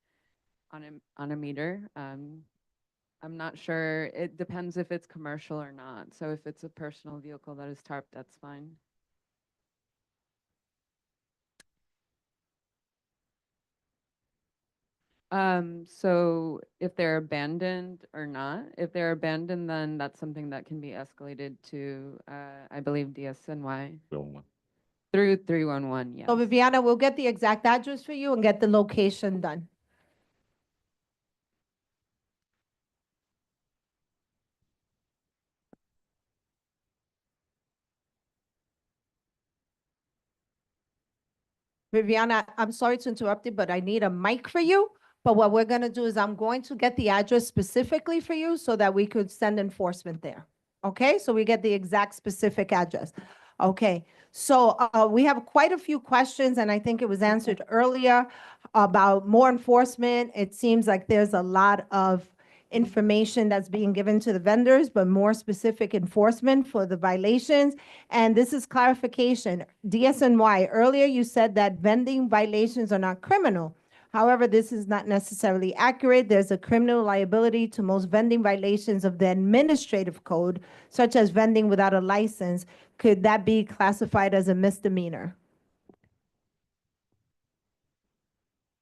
a meter. I'm not sure. It depends if it's commercial or not. So if it's a personal vehicle that is tarped, that's fine. So if they're abandoned or not, if they're abandoned, then that's something that can be escalated to, I believe, DSNY. Wilma. through 311, yes. So Viviana, we'll get the exact address for you and get the location done. Viviana, I'm sorry to interrupt you, but I need a mic for you. But what we're gonna do is I'm going to get the address specifically for you so that we could send enforcement there. Okay, so we get the exact specific address. Okay, so we have quite a few questions, and I think it was answered earlier about more enforcement. It seems like there's a lot of information that's being given to the vendors, but more specific enforcement for the violations. And this is clarification. DSNY, earlier you said that vending violations are not criminal. However, this is not necessarily accurate. There's a criminal liability to most vending violations of the administrative code, such as vending without a license. Could that be classified as a misdemeanor?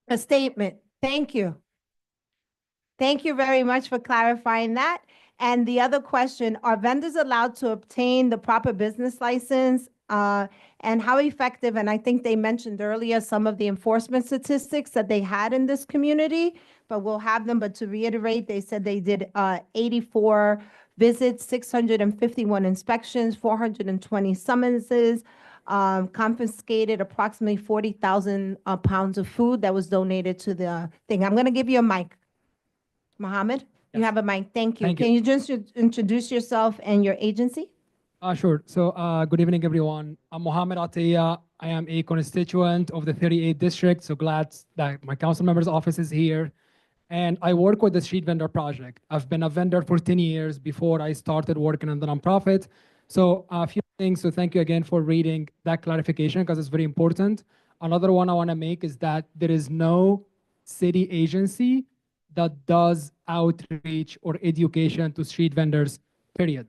A statement. Thank you. Thank you very much for clarifying that. And the other question, are vendors allowed to obtain the proper business license? And how effective, and I think they mentioned earlier some of the enforcement statistics that they had in this community, but we'll have them. But to reiterate, they said they did 84 visits, 651 inspections, 420 summonses, confiscated approximately 40,000 pounds of food that was donated to the thing. I'm going to give you a mic. Mohammed, you have a mic. Thank you. Thank you. Can you just introduce yourself and your agency? Sure. So, good evening, everyone. I'm Mohammed Atiyah. I am a constituent of the 38th district. So glad that my council member's office is here. And I work with the Street Vendor Project. I've been a vendor for 10 years before I started working in the nonprofit. So a few things. So thank you again for reading that clarification because it's very important. Another one I want to make is that there is no city agency that does outreach or education to street vendors, period.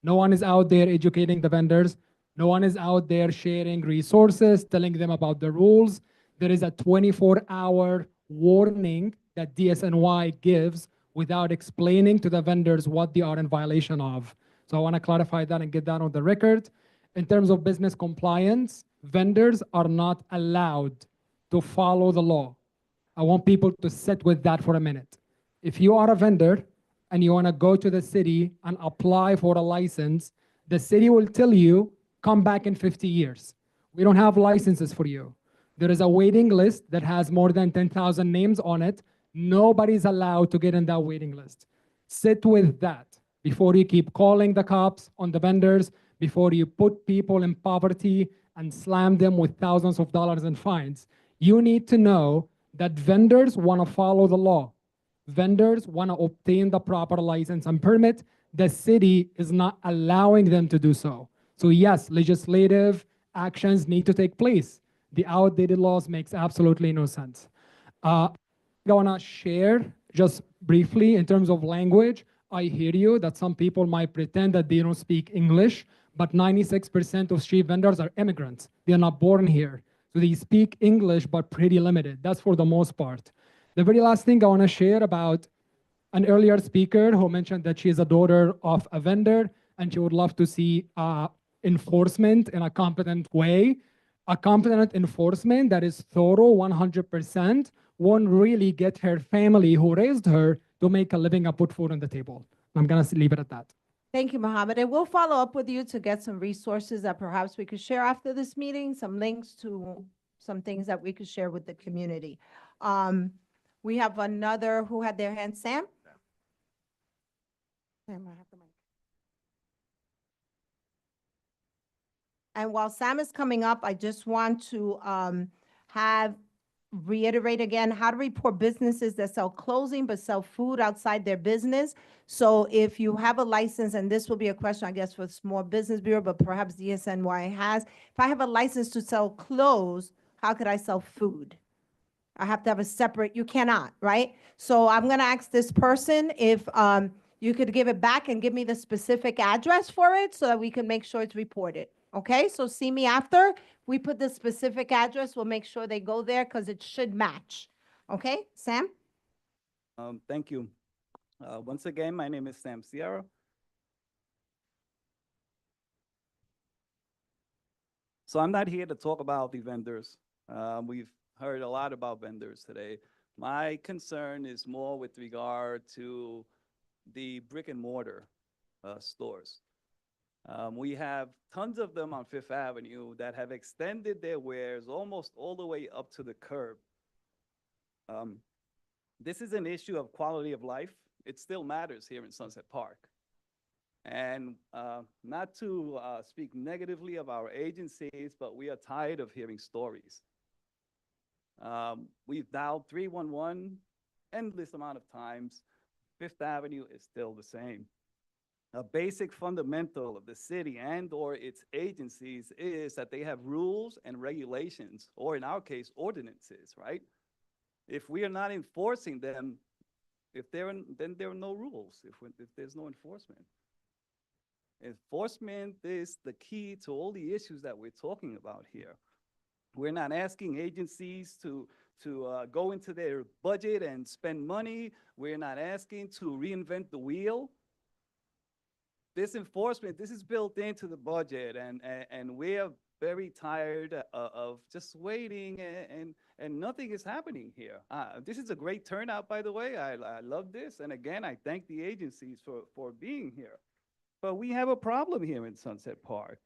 No one is out there educating the vendors. No one is out there sharing resources, telling them about the rules. There is a 24-hour warning that DSNY gives without explaining to the vendors what they are in violation of. So I want to clarify that and get that on the record. In terms of business compliance, vendors are not allowed to follow the law. I want people to sit with that for a minute. If you are a vendor and you want to go to the city and apply for a license, the city will tell you, come back in 50 years. We don't have licenses for you. There is a waiting list that has more than 10,000 names on it. Nobody's allowed to get in that waiting list. Sit with that before you keep calling the cops on the vendors, before you put people in poverty and slam them with thousands of dollars in fines. You need to know that vendors want to follow the law. Vendors want to obtain the proper license and permit. The city is not allowing them to do so. So yes, legislative actions need to take place. The outdated laws makes absolutely no sense. I want to share just briefly in terms of language. I hear you that some people might pretend that they don't speak English, but 96% of street vendors are immigrants. They are not born here. So they speak English, but pretty limited. That's for the most part. The very last thing I want to share about an earlier speaker who mentioned that she is a daughter of a vendor and she would love to see enforcement in a competent way. A competent enforcement that is thorough 100% won't really get her family who raised her to make a living and put food on the table. I'm going to leave it at that. Thank you, Mohammed. And we'll follow up with you to get some resources that perhaps we could share after this meeting, some links to some things that we could share with the community. We have another who had their hand, Sam? Sam, I have the mic. And while Sam is coming up, I just want to reiterate again how to report businesses that sell clothing but sell food outside their business. So if you have a license, and this will be a question, I guess, for Small Business Bureau, but perhaps DSNY has. If I have a license to sell clothes, how could I sell food? I have to have a separate, you cannot, right? So I'm going to ask this person if you could give it back and give me the specific address for it so that we can make sure it's reported. Okay, so see me after. We put the specific address. We'll make sure they go there because it should match. Okay, Sam? Thank you. Once again, my name is Sam Sierra. So I'm not here to talk about the vendors. We've heard a lot about vendors today. My concern is more with regard to the brick and mortar stores. We have tons of them on Fifth Avenue that have extended their wares almost all the way up to the curb. This is an issue of quality of life. It still matters here in Sunset Park. And not to speak negatively of our agencies, but we are tired of hearing stories. We've dialed 311 endless amount of times. Fifth Avenue is still the same. A basic fundamental of the city and or its agencies is that they have rules and regulations, or in our case, ordinances, right? If we are not enforcing them, then there are no rules if there's no enforcement. Enforcement is the key to all the issues that we're talking about here. We're not asking agencies to go into their budget and spend money. We're not asking to reinvent the wheel. This enforcement, this is built into the budget, and we are very tired of just waiting and nothing is happening here. This is a great turnout, by the way. I love this. And again, I thank the agencies for being here. But we have a problem here in Sunset Park.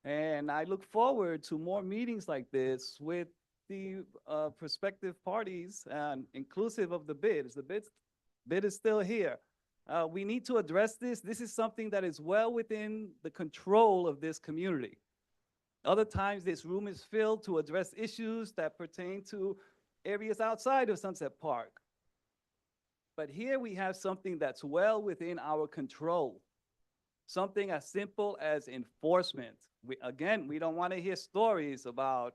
And I look forward to more meetings like this with the prospective parties, inclusive of the bids. The bid is still here. We need to address this. This is something that is well within the control of this community. Other times, this room is filled to address issues that pertain to areas outside of Sunset Park. But here we have something that's well within our control. Something as simple as enforcement. We don't want to hear stories about,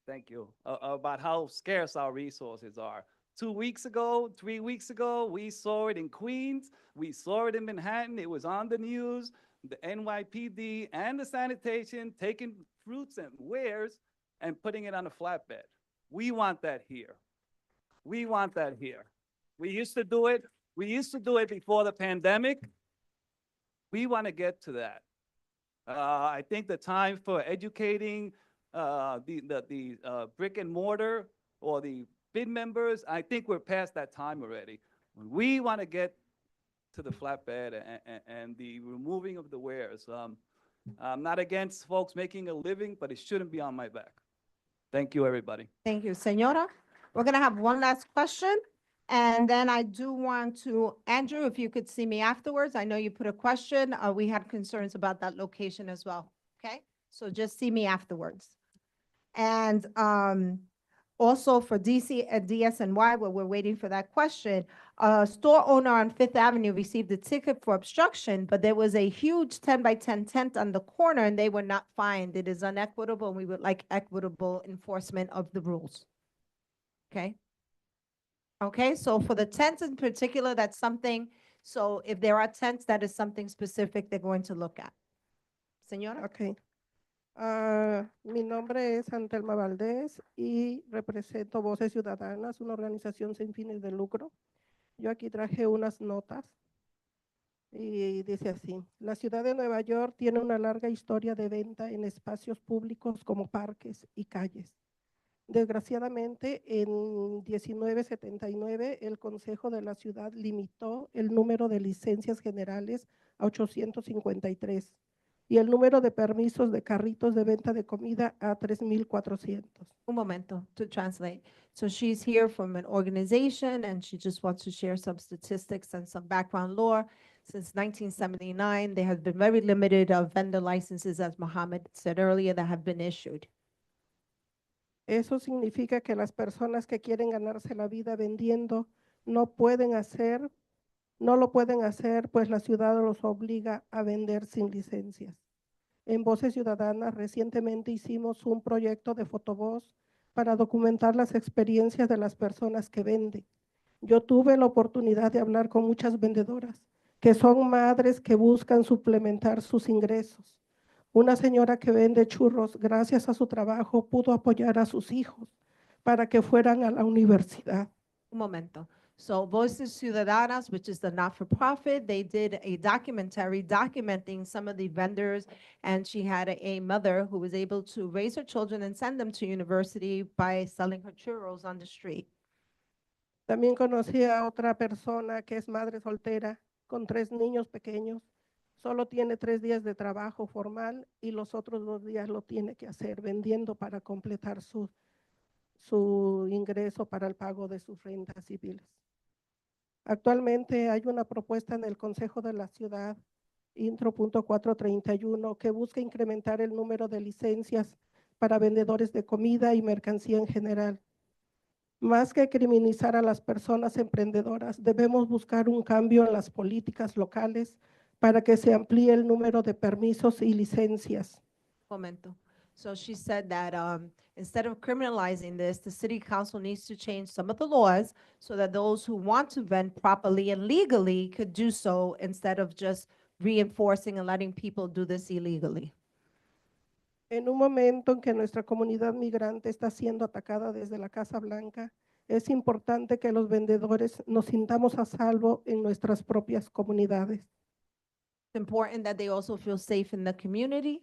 thank you, about how scarce our resources are. 2 weeks ago, 3 weeks ago, we saw it in Queens. We saw it in Manhattan. It was on the news. The NYPD and the sanitation taking fruits and wares and putting it on a flatbed. We want that here. We want that here. We used to do it. We used to do it before the pandemic. We want to get to that. I think the time for educating the brick and mortar or the bid members, I think we're past that time already. We want to get to the flatbed and the removing of the wares. I'm not against folks making a living, but it shouldn't be on my back. Thank you, everybody. Thank you, Senora. We're gonna have one last question. And then I do want to, Andrew, if you could see me afterwards. I know you put a question. We had concerns about that location as well. Okay, so just see me afterwards. And also for DSNY, where we're waiting for that question, a store owner on Fifth Avenue received a ticket for obstruction, but there was a huge 10 by 10 tent on the corner and they were not fined. It is unequitable, and we would like equitable enforcement of the rules. Okay. Okay, so for the tents in particular, that's something, so if there are tents, that is something specific they're going to look at. Señora? Okay. Mi nombre es Antelma Valdés y represento Voces Ciudadanas, una organización sin fines de lucro. Yo aquí traje unas notas y dice así: la ciudad de Nueva York tiene una larga historia de venta en espacios públicos como parques y calles. Desgraciadamente, en 1979, el Consejo de la Ciudad limitó el número de licencias generales a 853 y el número de permisos de carritos de venta de comida a 3,400. Un momento to translate. So she's here from an organization and she just wants to share some statistics and some background lore. Since 1979, there have been very limited vendor licenses, as Mohammed said earlier, that have been issued. Eso significa que las personas que quieren ganarse la vida vendiendo no lo pueden hacer, pues la ciudad los obliga a vender sin licencias. En Voces Ciudadanas recientemente hicimos un proyecto de fotovoz para documentar las experiencias de las personas que venden. Yo tuve la oportunidad de hablar con muchas vendedoras que son madres que buscan suplementar sus ingresos. Una señora que vende churros, gracias a su trabajo, pudo apoyar a sus hijos para que fueran a la universidad. Un momento. So Voces Ciudadanas, which is the not-for-profit, they did a documentary documenting some of the vendors, and she had a mother who was able to raise her children and send them to university by selling her churros on the street. También conocí a otra persona que es madre soltera con 3 niños pequeños. Solo tiene 3 días de trabajo formal y los otros 2 días lo tiene que hacer vendiendo para completar su ingreso para el pago de sus rentas civiles. Actualmente hay una propuesta en el Consejo de la Ciudad, Intro.431, que busca incrementar el número de licencias para vendedores de comida y mercancía en general. Más que criminalizar a las personas emprendedoras, debemos buscar un cambio en las políticas locales para que se amplíe el número de permisos y licencias. Momento. So she said that instead of criminalizing this, the city council needs to change some of the laws so that those who want to vend properly and legally could do so instead of just reinforcing and letting people do this illegally. En un momento en que nuestra comunidad migrante está siendo atacada desde la Casa Blanca, es importante que los vendedores nos sintamos a salvo en nuestras propias comunidades. It's important that they also feel safe in the community.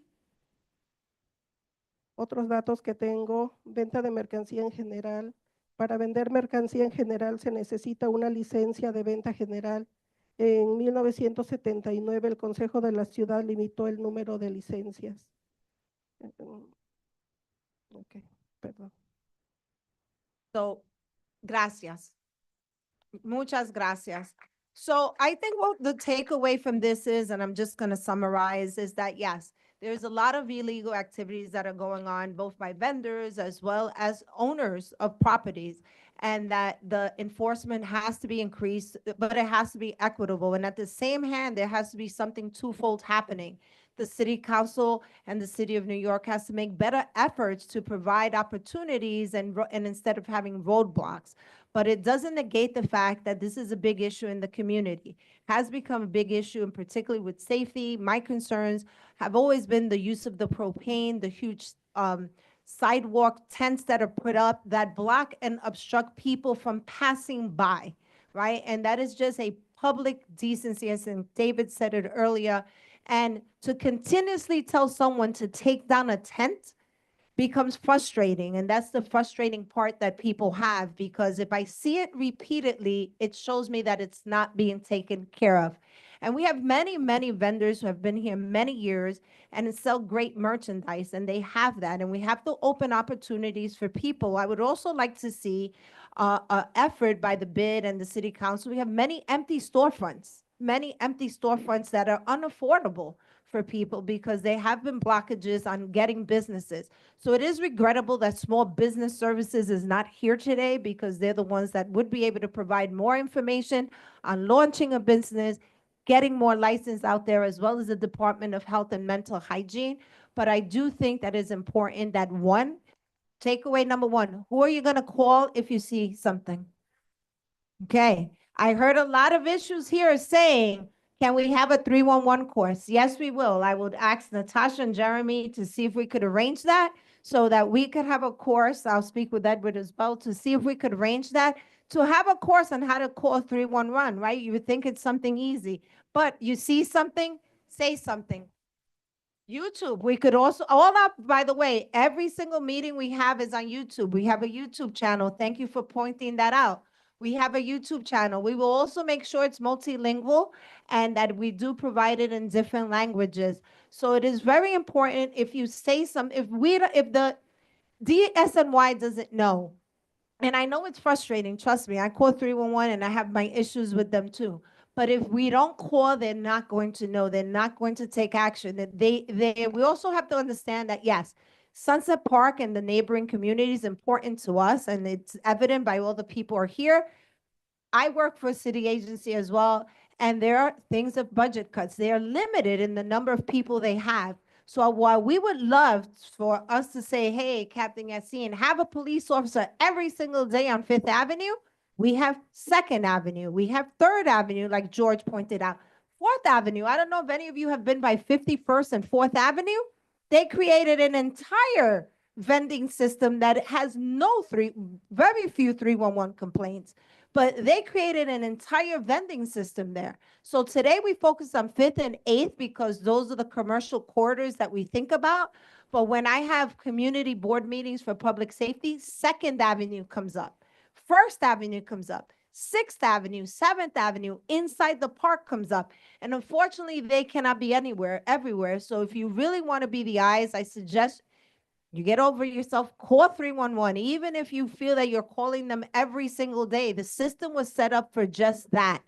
Otros datos que tengo, venta de mercancía en general. Para vender mercancía en general se necesita una licencia de venta general. En 1979 el Consejo de la Ciudad limitó el número de licencias. Ok, perdón. So, gracias. Muchas gracias. So I think what the takeaway from this is, and I'm just going to summarize, is that yes, there's a lot of illegal activities that are going on, both by vendors as well as owners of properties, and that the enforcement has to be increased, but it has to be equitable. And at the same hand, there has to be something twofold happening. The city council and the city of New York has to make better efforts to provide opportunities and instead of having roadblocks. But it doesn't negate the fact that this is a big issue in the community. Has become a big issue, and particularly with safety. My concerns have always been the use of the propane, the huge sidewalk tents that are put up that block and obstruct people from passing by, right? And that is just a public decency, as David said it earlier. And to continuously tell someone to take down a tent becomes frustrating. And that's the frustrating part that people have, because if I see it repeatedly, it shows me that it's not being taken care of. And we have many, many vendors who have been here many years and sell great merchandise, and they have that. And we have to open opportunities for people. I would also like to see an effort by the BID and the city council. We have many empty storefronts that are unaffordable for people because they have been blockages on getting businesses. So it is regrettable that Small Business Services is not here today, because they're the ones that would be able to provide more information on launching a business, getting more license out there, as well as the Department of Health and Mental Hygiene. But I do think that it's important that takeaway number one, who are you going to call if you see something? Okay. I heard a lot of issues here saying, can we have a 311 course? Yes, we will. I would ask Natasha and Jeremy to see if we could arrange that so that we could have a course. I'll speak with Edward as well to see if we could arrange that, to have a course on how to call 311, right? You would think it's something easy, but you see something, say something. YouTube, we could also, by the way, every single meeting we have is on YouTube. We have a YouTube channel. Thank you for pointing that out. We have a YouTube channel. We will also make sure it's multilingual and that we do provide it in different languages. So it is very important if you say something, if the DSNY doesn't know, and I know it's frustrating, trust me, I call 311 and I have my issues with them too. But if we don't call, they're not going to know. They're not going to take action. We also have to understand that, yes, Sunset Park and the neighboring community is important to us, and it's evident by all the people who are here. I work for a city agency as well, and there are things of budget cuts. They are limited in the number of people they have. So while we would love for us to say, hey, Captain Yassine, have a police officer every single day on Fifth Avenue, we have Second Avenue, we have Third Avenue, like George pointed out. Fourth Avenue, I don't know if any of you have been by 51st and 4th Avenue. They created an entire vending system that has very few 311 complaints. but they created an entire vending system there. So today we focus on 5th and 8th because those are the commercial corridors that we think about. But when I have community board meetings for public safety, 2nd Avenue comes up, 1st Avenue comes up, 6th Avenue, 7th Avenue, inside the park comes up. And unfortunately, they cannot be everywhere. So if you really want to be the eyes, I suggest you get over yourself, call 311, even if you feel that you're calling them every single day. The system was set up for just that.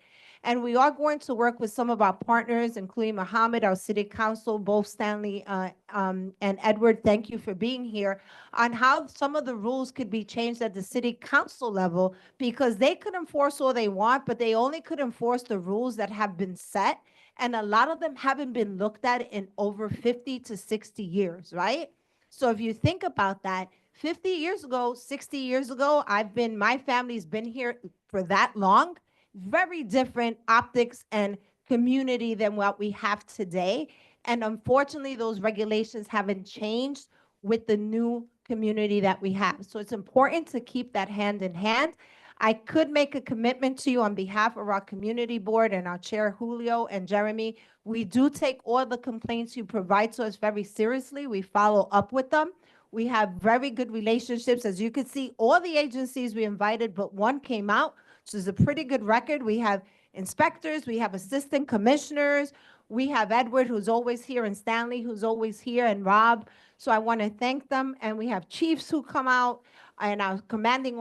And we are going to work with some of our partners, including Mohammed, our city council, both Stanley and Edward, thank you for being here, on how some of the rules could be changed at the city council level, because they could enforce all they want, but they only could enforce the rules that have been set. And a lot of them haven't been looked at in over 50 to 60 years, right? So if you think about that, 50 years ago, 60 years ago, my family's been here for that long. Very different optics and community than what we have today. And unfortunately, those regulations haven't changed with the new community that we have. So it's important to keep that hand in hand. I could make a commitment to you on behalf of our community board and our chair, Julio and Jeremy. We do take all the complaints you provide to us very seriously. We follow up with them. We have very good relationships. As you can see, all the agencies we invited, but one came out, which is a pretty good record. We have inspectors, we have assistant commissioners, we have Edward, who's always here, and Stanley, who's always here, and Rob. So I want to thank them. And we have chiefs who come out, and our commanding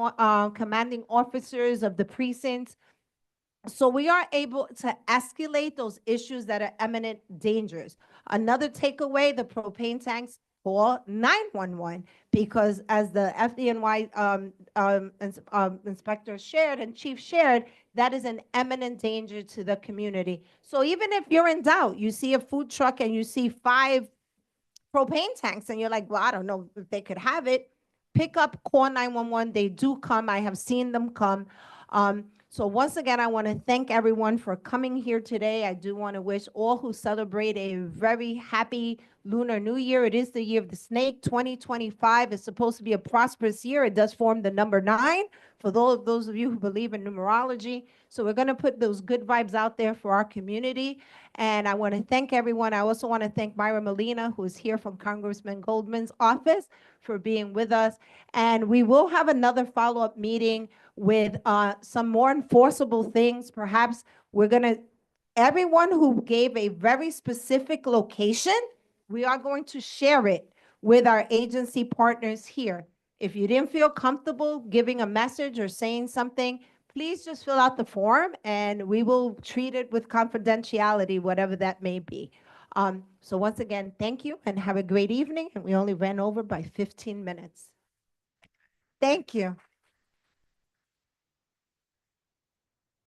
officers of the precincts. So we are able to escalate those issues that are imminent dangers. Another takeaway, the propane tanks, call 911, because as the FDNY inspector shared and chief shared, that is an imminent danger to the community. So even if you're in doubt, you see a food truck and you see 5 propane tanks and you're like, well, I don't know if they could have it, pick up, call 911. They do come. I have seen them come. So once again, I want to thank everyone for coming here today. I do want to wish all who celebrate a very happy Lunar New Year. It is the year of the snake. 2025 is supposed to be a prosperous year. It does form the number 9 for those of you who believe in numerology. So we're going to put those good vibes out there for our community. And I want to thank everyone. I also want to thank Myra Molina, who is here from Congressman Goldman's office, for being with us. And we will have another follow-up meeting with some more enforceable things. Perhaps we're going to, everyone who gave a very specific location, we are going to share it with our agency partners here. If you didn't feel comfortable giving a message or saying something, please just fill out the form and we will treat it with confidentiality, whatever that may be. So once again, thank you and have a great evening. And we only ran over by 15 minutes. Thank you.